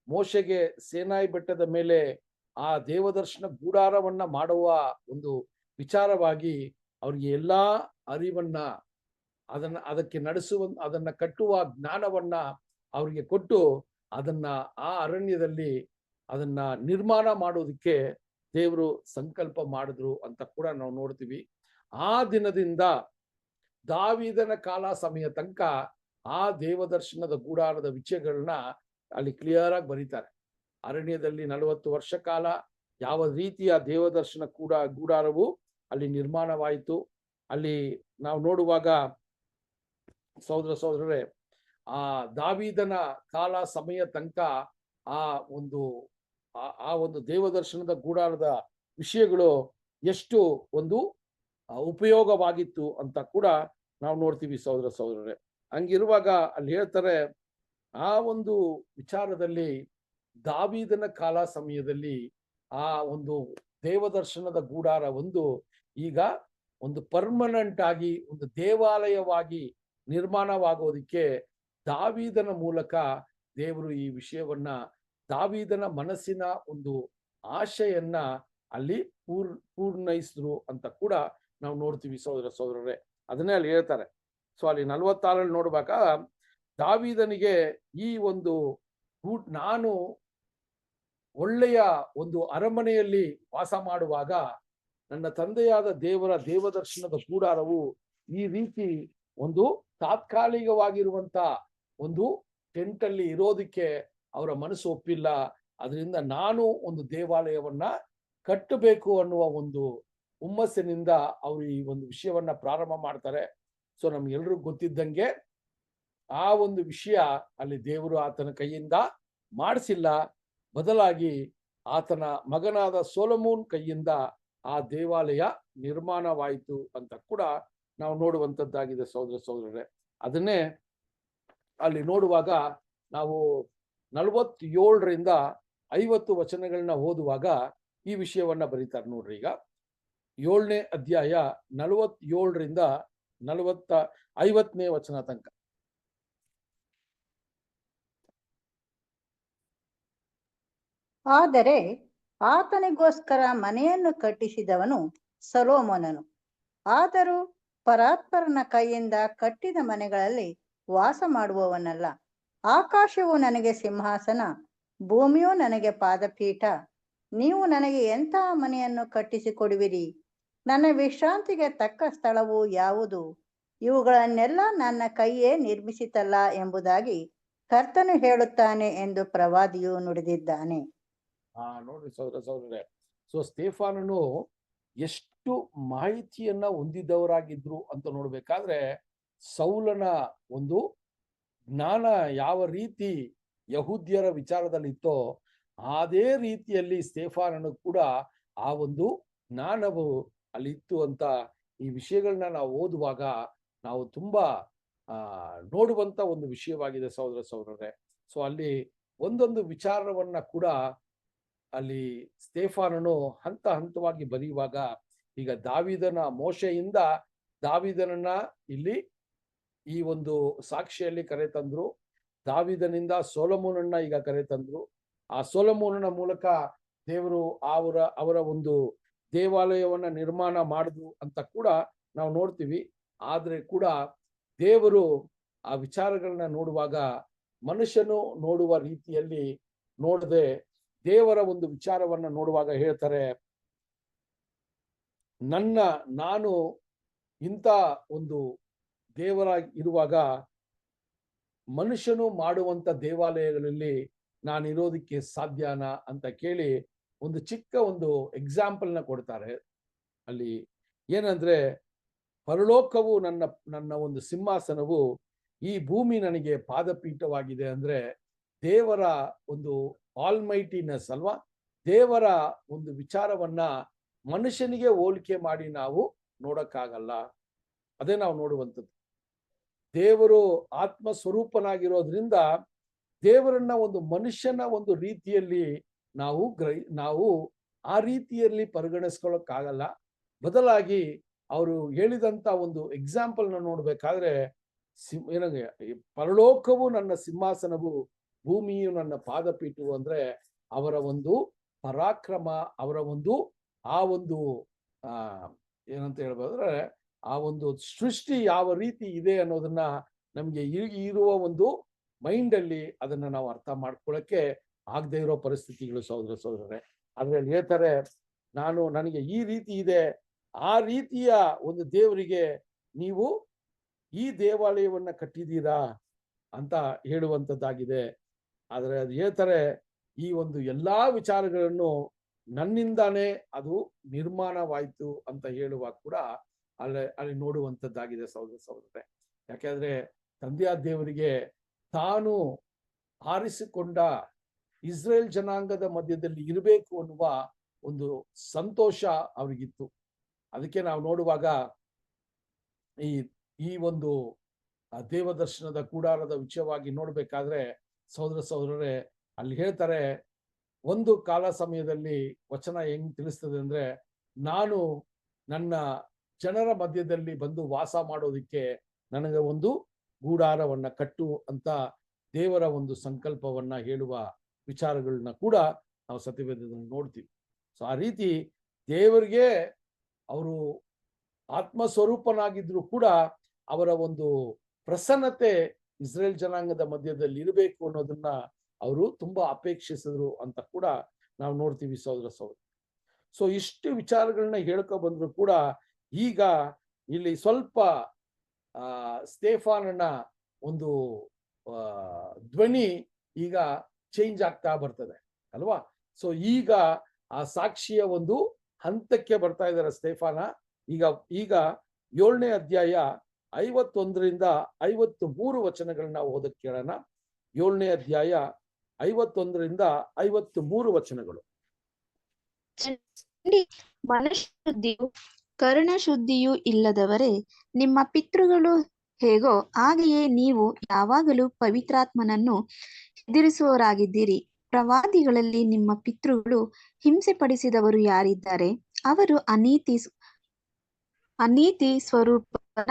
ಮೋಶೆಗೆ ಸೇನಾಯಿ ಬೆಟ್ಟದ ಮೇಲೆ ಆ ದೇವದರ್ಶನ ಗೂಡಾರವನ್ನ ಮಾಡುವ ಒಂದು ವಿಚಾರವಾಗಿ ಅವ್ರಿಗೆ ಎಲ್ಲಾ ಅರಿವನ್ನ ಅದಕ್ಕೆ ಅದನ್ನ ಕಟ್ಟುವ ಜ್ಞಾನವನ್ನ ಅವ್ರಿಗೆ ಕೊಟ್ಟು ಅದನ್ನ ಆ ಅರಣ್ಯದಲ್ಲಿ ಅದನ್ನ ನಿರ್ಮಾಣ ಮಾಡೋದಕ್ಕೆ ದೇವರು ಸಂಕಲ್ಪ ಮಾಡಿದ್ರು ಅಂತ ಕೂಡ ನಾವು ನೋಡ್ತೀವಿ. ಆ ದಿನದಿಂದ ದಾವೀದನ ಕಾಲ ಸಮಯ ತನಕ ಆ ದೇವದರ್ಶನದ ಗೂಡಾರದ ವಿಷಯಗಳನ್ನ ಅಲ್ಲಿ ಕ್ಲಿಯರ್ ಆಗಿ ಬರೀತಾರೆ. ಅರಣ್ಯದಲ್ಲಿ 40 ವರ್ಷ ಕಾಲ ಯಾವ ರೀತಿಯ ದೇವದರ್ಶನ ಗೂಡಾರವು ಅಲ್ಲಿ ನಿರ್ಮಾಣವಾಯಿತು. ಅಲ್ಲಿ ನಾವು ನೋಡುವಾಗ ಸಹೋದರರೇ ಆ ದಾವೀದನ ಕಾಲ ಸಮಯ ತನಕ ಆ ಒಂದು ದೇವದರ್ಶನದ ಗೂಡಾರದ ವಿಷಯಗಳು ಎಷ್ಟು ಒಂದು ಉಪಯೋಗವಾಗಿತ್ತು ಅಂತ ಕೂಡ ನಾವು ನೋಡ್ತೀವಿ ಸಹೋದರರೇ. ಹಂಗಿರುವಾಗ ಅಲ್ಲಿ ಹೇಳ್ತಾರೆ ಆ ಒಂದು ವಿಚಾರದಲ್ಲಿ ದಾವೀದನ ಕಾಲ ಸಮಯದಲ್ಲಿ ಆ ಒಂದು ದೇವದರ್ಶನದ ಗೂಡಾರ ಈಗ ಒಂದು ಪರ್ಮನೆಂಟ್ ಆಗಿ ಒಂದು ದೇವಾಲಯವಾಗಿ ನಿರ್ಮಾಣವಾಗೋದಿಕ್ಕೆ ದಾವೀದನ ಮೂಲಕ ದೇವರು ಈ ವಿಷಯವನ್ನ ದಾವೀದನ ಮನಸ್ಸಿನ ಒಂದು ಆಶೆಯನ್ನ ಅಲ್ಲಿ ಪೂರ್ಣಯಿಸಿದ್ರು ಅಂತ ಕೂಡ ನಾವು ನೋಡ್ತೀವಿ ಸಹೋದರರೇ. ಅದನ್ನೇ ಅಲ್ಲಿ ಹೇಳ್ತಾರೆ. ಸೊ ಅಲ್ಲಿ 46 ನೋಡ್ಬೇಕಾ ದಾವೀದನಿಗೆ ಈ ಒಂದು ನಾನು ಒಳ್ಳೆಯ ಒಂದು ಅರಮನೆಯಲ್ಲಿ ವಾಸ ಮಾಡುವಾಗ ನನ್ನ ತಂದೆಯಾದ ದೇವದರ್ಶನದ ಗೂಡಾರವು ಈ ರೀತಿ ಒಂದು ತಾತ್ಕಾಲಿಕವಾಗಿರುವಂತ ಒಂದು ಟೆಂಟ್ ಅಲ್ಲಿ ಇರೋದಕ್ಕೆ ಅವರ ಮನಸ್ಸು ಒಪ್ಪಿಲ್ಲ. ಅದರಿಂದ ನಾನು ಒಂದು ದೇವಾಲಯವನ್ನ ಕಟ್ಟಬೇಕು ಅನ್ನುವ ಒಂದು ಹುಮ್ಮಸ್ಸಿನಿಂದ ಅವರು ಈ ಒಂದು ವಿಷಯವನ್ನ ಪ್ರಾರಂಭ ಮಾಡ್ತಾರೆ. ಸೊ ನಮ್ಗೆಲ್ರಿಗೂ ಗೊತ್ತಿದ್ದಂಗೆ ಆ ಒಂದು ವಿಷಯ ಅಲ್ಲಿ ದೇವರು ಆತನ ಕೈಯಿಂದ ಮಾಡಿಸಿಲ್ಲ, ಬದಲಾಗಿ ಆತನ ಮಗನಾದ ಸೊಲೊಮೋನ್ ಕೈಯಿಂದ ಆ ದೇವಾಲಯ ನಿರ್ಮಾಣವಾಯಿತು ಅಂತ ಕೂಡ ನಾವು ನೋಡುವಂಥದ್ದಾಗಿದೆ ಸಹೋದರ ಸಹೋದರರೇ. ಅದನ್ನೇ ಅಲ್ಲಿ ನೋಡುವಾಗ ನಾವು 47ರಿಂದ 50 ವಚನಗಳನ್ನ ಓದುವಾಗ ಈ ವಿಷಯವನ್ನ ಬರೀತಾರೆ ನೋಡ್ರಿ. ಈಗ 7ನೇ ಅಧ್ಯಾಯ 47ರಿಂದ 50ನೇ ವಚನ ತನಕ. ಆದರೆ ಆತನಿಗೋಸ್ಕರ ಮನೆಯನ್ನು ಕಟ್ಟಿಸಿದವನು ಸೊಲೊಮೋನನು. ಆದರೂ ಪರಾತ್ಪರನ ಕೈಯಿಂದ ಕಟ್ಟಿದ ಮನೆಗಳಲ್ಲಿ ವಾಸ ಮಾಡುವವನಲ್ಲ. ಆಕಾಶವು ನನಗೆ ಸಿಂಹಾಸನ, ಭೂಮಿಯು ನನಗೆ ಪಾದಪೀಠ. ನೀವು ನನಗೆ ಎಂತಹ ಮನೆಯನ್ನು ಕಟ್ಟಿಸಿಕೊಡುವಿರಿ? ನನ್ನ ವಿಶ್ರಾಂತಿಗೆ ತಕ್ಕ ಸ್ಥಳವು ಯಾವುದು? ಇವುಗಳನ್ನೆಲ್ಲ ನನ್ನ ಕೈಯೇ ನಿರ್ಮಿಸಿತಲ್ಲ ಎಂಬುದಾಗಿ ಕರ್ತನು ಹೇಳುತ್ತಾನೆ ಎಂದು ಪ್ರವಾದಿಯು ನುಡಿದಿದ್ದಾನೆ. ನೋಡ್ರಿ ಸಹೋದರ ಸಹೋದರರೇ, ಸೊ ಸ್ತೆಫಾನನು ಎಷ್ಟು ಮಾಹಿತಿಯನ್ನ ಹೊಂದಿದವರಾಗಿದ್ರು ಅಂತ ನೋಡ್ಬೇಕಾದ್ರೆ, ಸೌಲನ ಒಂದು ಜ್ಞಾನ ಯಾವ ರೀತಿ ಯಹೂದ್ಯರ ವಿಚಾರದಲ್ಲಿತ್ತೋ ಅದೇ ರೀತಿಯಲ್ಲಿ ಸ್ತೆಫಾನನು ಕೂಡ ಆ ಒಂದು ಜ್ಞಾನವು ಅಲ್ಲಿತ್ತು ಅಂತ ಈ ವಿಷಯಗಳನ್ನ ನಾವು ಓದುವಾಗ ನಾವು ತುಂಬಾ ನೋಡುವಂತ ಒಂದು ವಿಷಯವಾಗಿದೆ ಸಹೋದರ ಸಹೋದರರೇ. ಸೊ ಅಲ್ಲಿ ಒಂದೊಂದು ವಿಚಾರವನ್ನ ಕೂಡ ಅಲ್ಲಿ ಸ್ತೆಫಾನನು ಹಂತ ಹಂತವಾಗಿ ಬರೆಯುವಾಗ, ಈಗ ದಾವೀದನ ಮೋಶೆಯಿಂದ ದಾವೀದನನ್ನ ಇಲ್ಲಿ ಈ ಒಂದು ಸಾಕ್ಷಿಯಲ್ಲಿ ಕರೆತಂದ್ರು, ದಾವೀದನಿಂದ ಸೊಲೊಮೋನನ್ನ ಈಗ ಕರೆತಂದ್ರು. ಆ ಸೊಲೊಮೋನನ ಮೂಲಕ ದೇವರು ಅವರ ಒಂದು ದೇವಾಲಯವನ್ನ ನಿರ್ಮಾಣ ಮಾಡಿದ್ರು ಅಂತ ಕೂಡ ನಾವು ನೋಡ್ತೀವಿ. ಆದ್ರೆ ಕೂಡ ದೇವರು ಆ ವಿಚಾರಗಳನ್ನ ನೋಡುವಾಗ ಮನುಷ್ಯನು ನೋಡುವ ರೀತಿಯಲ್ಲಿ ನೋಡದೆ ದೇವರ ಒಂದು ವಿಚಾರವನ್ನ ನೋಡುವಾಗ ಹೇಳ್ತಾರೆ, ನಾನು ಇಂಥ ಒಂದು ದೇವರಾಗಿ ಇರುವಾಗ ಮನುಷ್ಯನು ಮಾಡುವಂತ ದೇವಾಲಯಗಳಲ್ಲಿ ನಾನು ಇರೋದಕ್ಕೆ ಸಾಧ್ಯನಾ ಅಂತ ಕೇಳಿ ಒಂದು ಚಿಕ್ಕ ಒಂದು ಎಕ್ಸಾಂಪಲ್ನ ಕೊಡ್ತಾರೆ. ಅಲ್ಲಿ ಏನಂದ್ರೆ, ಪರಲೋಕವು ನನ್ನ ಒಂದು ಸಿಂಹಾಸನವು, ಈ ಭೂಮಿ ನನಗೆ ಪಾದಪೀಠವಾಗಿದೆ ಅಂದ್ರೆ ದೇವರ ಒಂದು ಆಲ್ಮೈಟಿನೆಸ್ ಅಲ್ವಾ, ದೇವರ ಒಂದು ವಿಚಾರವನ್ನ ಮನುಷ್ಯನಿಗೆ ಹೋಲಿಕೆ ಮಾಡಿ ನಾವು ನೋಡಕ್ಕಾಗಲ್ಲ. ಅದೇ ನಾವು ನೋಡುವಂಥದ್ದು. ದೇವರು ಆತ್ಮ ಸ್ವರೂಪನಾಗಿರೋದ್ರಿಂದ ದೇವರನ್ನ ಒಂದು ಮನುಷ್ಯನ ಒಂದು ರೀತಿಯಲ್ಲಿ ನಾವು ಆ ರೀತಿಯಲ್ಲಿ ಪರಿಗಣಿಸ್ಕೊಳ್ಳೋಕ್ಕಾಗಲ್ಲ. ಬದಲಾಗಿ ಅವರು ಹೇಳಿದಂತ ಒಂದು ಎಕ್ಸಾಂಪಲ್ನ ನೋಡ್ಬೇಕಾದ್ರೆ, ಪರಲೋಕವು ನನ್ನ ಸಿಂಹಾಸನವು, ಭೂಮಿಯು ನನ್ನ ಪಾದಪೀಠವು ಅಂದ್ರೆ ಅವರ ಒಂದು ಪರಾಕ್ರಮ, ಅವರ ಒಂದು ಆ ಒಂದು ಏನಂತ ಹೇಳ್ಬೋದ್ರೆ ಆ ಒಂದು ಸೃಷ್ಟಿ ಯಾವ ರೀತಿ ಇದೆ ಅನ್ನೋದನ್ನ ನಮ್ಗೆ ಇರುವ ಒಂದು ಮೈಂಡ್ ಅಲ್ಲಿ ಅದನ್ನ ನಾವು ಅರ್ಥ ಮಾಡ್ಕೊಳ್ಳಕ್ಕೆ ಆಗದೆ ಇರೋ ಪರಿಸ್ಥಿತಿಗಳು ಸಹೋದರ ಸಹೋದರರೇ. ಅದ್ರಲ್ಲಿ ಹೇಳ್ತಾರೆ, ನನಗೆ ಈ ರೀತಿ ಇದೆ, ಆ ರೀತಿಯ ಒಂದು ದೇವರಿಗೆ ನೀವು ಈ ದೇವಾಲಯವನ್ನ ಕಟ್ಟಿದ್ದೀರಾ ಅಂತ ಹೇಳುವಂಥದ್ದಾಗಿದೆ. ಆದ್ರೆ ಅದು ಹೇಳ್ತಾರೆ, ಈ ಒಂದು ಎಲ್ಲಾ ವಿಚಾರಗಳನ್ನು ನನ್ನಿಂದಾನೇ ಅದು ನಿರ್ಮಾಣವಾಯ್ತು ಅಂತ ಹೇಳುವಾಗ ಕೂಡ ಅಲ್ಲಿ ನೋಡುವಂಥದ್ದಾಗಿದೆ ಸಹೋದರ ಸಹೋದರರೇ. ಯಾಕೆಂದ್ರೆ ತಂದೆಯಾದ ದೇವರಿಗೆ ತಾನು ಆರಿಸಿಕೊಂಡ ಇಸ್ರೇಲ್ ಜನಾಂಗದ ಮಧ್ಯದಲ್ಲಿ ಇರಬೇಕು ಅನ್ನುವ ಒಂದು ಸಂತೋಷ ಅವ್ರಿಗಿತ್ತು. ಅದಕ್ಕೆ ನಾವು ನೋಡುವಾಗ ಈ ಒಂದು ದೇವದರ್ಶನದ ಕೂಡಾರದ ವಿಷಯವಾಗಿ ನೋಡ್ಬೇಕಾದ್ರೆ ಸಹೋದರ ಸಹೋದರರೇ, ಅಲ್ಲಿ ಹೇಳ್ತಾರೆ, ಒಂದು ಕಾಲ ಸಮಯದಲ್ಲಿ ವಚನ ಹೆಂಗ್ ತಿಳಿಸ್ತದೆ ಅಂದ್ರೆ, ನಾನು ನನ್ನ ಜನರ ಮಧ್ಯದಲ್ಲಿ ಬಂದು ವಾಸ ಮಾಡೋದಿಕ್ಕೆ ನನಗೆ ಒಂದು ಗೂಡಾರವನ್ನ ಕಟ್ಟು ಅಂತ ದೇವರ ಒಂದು ಸಂಕಲ್ಪವನ್ನ ಹೇಳುವ ವಿಚಾರಗಳನ್ನ ಕೂಡ ನಾವು ಸತ್ಯವೇದದಲ್ಲಿ ನೋಡ್ತೀವಿ. ಸೊ ಆ ರೀತಿ ದೇವರಿಗೆ ಅವರು ಆತ್ಮ ಸ್ವರೂಪನಾಗಿದ್ರು ಕೂಡ ಅವರ ಒಂದು ಪ್ರಸನ್ನತೆ ಇಸ್ರೇಲ್ ಜನಾಂಗದ ಮಧ್ಯದಲ್ಲಿ ಇರಬೇಕು ಅನ್ನೋದನ್ನ ಅವರು ತುಂಬಾ ಅಪೇಕ್ಷಿಸಿದ್ರು ಅಂತ ಕೂಡ ನಾವು ನೋಡ್ತೀವಿ ಸಹೋದರ ಸಹೋದರ. ಸೊ ಇಷ್ಟು ವಿಚಾರಗಳನ್ನ ಹೇಳ್ಕೊ ಬಂದ್ರು ಕೂಡ ಈಗ ಇಲ್ಲಿ ಸ್ವಲ್ಪ ಸ್ತೆಫಾನನ ಒಂದು ಧ್ವನಿ ಈಗ ಚೇಂಜ್ ಆಗ್ತಾ ಬರ್ತದೆ ಅಲ್ವಾ. ಸೊ ಈಗ ಆ ಸಾಕ್ಷಿಯ ಒಂದು ಹಂತಕ್ಕೆ ಬರ್ತಾ ಇದ್ದಾರೆ ಸ್ತೆಫಾನ. ಈಗ 7ನೇ ಅಧ್ಯಾಯ 51ರಿಂದ 53 ವಚನಗಳನ್ನ ಓದಕ್ಕೆ ಕೇಳೋಣ. 7ನೇ ಅಧ್ಯಾಯ 51ರಿಂದ 53 ವಚನಗಳು. ಮನಶುದ್ಧಿಯು ಕರ್ಣಶುದ್ಧಿಯೂ ಇಲ್ಲದವರೇ, ನಿಮ್ಮ ಪಿತೃಗಳು ಹೇಗೋ ಹಾಗೆಯೇ ನೀವು ಯಾವಾಗಲೂ ಪವಿತ್ರಾತ್ಮನನ್ನು ಎದುರಿಸುವವರಾಗಿದ್ದೀರಿ. ಪ್ರವಾದಿಗಳಲ್ಲಿ ನಿಮ್ಮ ಪಿತೃಗಳು ಹಿಂಸೆಪಡಿಸಿದವರು ಯಾರಿದ್ದಾರೆ? ಅವರು ಅನೀತಿ ಸ್ವರೂಪನ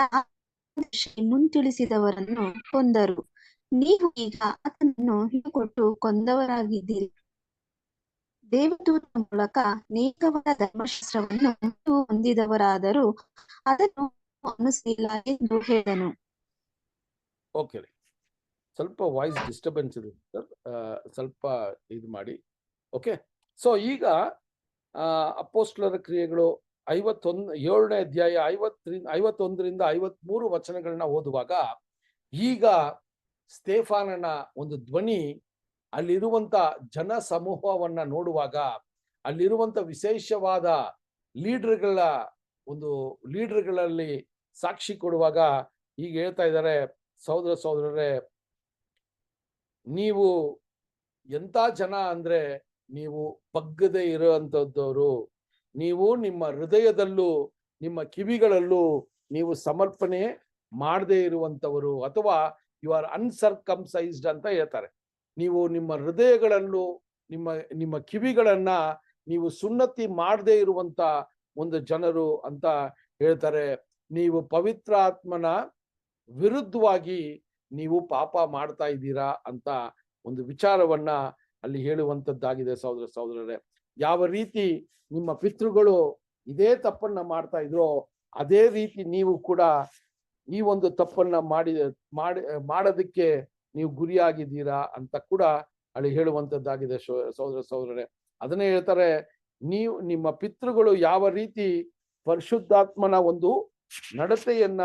ಮುಂತಿಳಿಸಿದವರನ್ನು ಕೊಂದರು. ನೀವು ಈಗ ಆತನನ್ನು ಹಿಡುಕೊಟ್ಟು ಕೊಂದವರಾಗಿದ್ದೀರಿ. ದೇವದೂತನ ಮೂಲಕ ನೇಕವಾದ ಧರ್ಮಶಾಸ್ತ್ರವನ್ನು ನೀವು ಹೊಂದಿದವರಾದರೂ ಅದನ್ನು ಅನುಸರಿಸಿಲ್ಲ ಎಂದು ಹೇಳಿದನು. ಓಕೆ, ಸ್ವಲ್ಪ ವಾಯ್ಸ್ ಡಿಸ್ಟರ್ಬೆನ್ಸ್ ಇದೆ ಸರ್, ಸ್ವಲ್ಪ ಇದು ಮಾಡಿ. ಓಕೆ, ಸೊ ಈಗ ಅಪೊಸ್ತಲರ ಕ್ರಿಯೆಗಳು 7ನೇ ಅಧ್ಯಾಯ 51ರಿಂದ 53 ವಚನಗಳನ್ನ ಓದುವಾಗ, ಈಗ ಸ್ತೆಫಾನನ ಒಂದು ಧ್ವನಿ ಅಲ್ಲಿರುವಂತ ಜನ ಸಮೂಹವನ್ನ ನೋಡುವಾಗ, ಅಲ್ಲಿರುವಂತ ವಿಶೇಷವಾದ ಲೀಡರ್ಗಳಲ್ಲಿ ಸಾಕ್ಷಿ ಕೊಡುವಾಗ ಈಗ ಹೇಳ್ತಾ ಇದ್ದಾರೆ, ಸಹೋದರರೇ, ನೀವು ಎಂತ ಜನ ಅಂದ್ರೆ ನೀವು ಬಗ್ಗದೆ ಇರುವಂತದ್ದವರು. ನೀವು ನಿಮ್ಮ ಹೃದಯದಲ್ಲೂ ನಿಮ್ಮ ಕಿವಿಗಳಲ್ಲೂ ನೀವು ಸಮರ್ಪಣೆ ಮಾಡದೇ ಇರುವಂತವರು, ಅಥವಾ ಯು ಆರ್ ಅನ್ಸರ್ಕಮ್ಸೈಸ್ಡ್ ಅಂತ ಹೇಳ್ತಾರೆ. ನೀವು ನಿಮ್ಮ ಹೃದಯಗಳಲ್ಲೂ ನಿಮ್ಮ ಕಿವಿಗಳನ್ನ ನೀವು ಸುನ್ನತಿ ಮಾಡದೇ ಇರುವಂತ ಒಂದು ಜನರು ಅಂತ ಹೇಳ್ತಾರೆ. ನೀವು ಪವಿತ್ರಾತ್ಮನ ವಿರುದ್ಧವಾಗಿ ನೀವು ಪಾಪ ಮಾಡ್ತಾ ಇದ್ದೀರಾ ಅಂತ ಒಂದು ವಿಚಾರವನ್ನ ಅಲ್ಲಿ ಹೇಳುವಂತದ್ದಾಗಿದೆ. ಸಹೋದರರೇ, ಯಾವ ರೀತಿ ನಿಮ್ಮ ಪಿತೃಗಳು ಇದೇ ತಪ್ಪನ್ನ ಮಾಡ್ತಾ ಇದ್ರೋ ಅದೇ ರೀತಿ ನೀವು ಕೂಡ ಈ ಒಂದು ತಪ್ಪನ್ನ ಮಾಡೋದಕ್ಕೆ ನೀವು ಗುರಿಯಾಗಿದ್ದೀರಾ ಅಂತ ಕೂಡ ಅಲ್ಲಿ ಹೇಳುವಂತದ್ದಾಗಿದೆ. ಸಹೋದರರೇ, ಅದನ್ನೇ ಹೇಳ್ತಾರೆ, ನೀವು ನಿಮ್ಮ ಪಿತೃಗಳು ಯಾವ ರೀತಿ ಪರಿಶುದ್ಧಾತ್ಮನ ಒಂದು ನಡತೆಯನ್ನ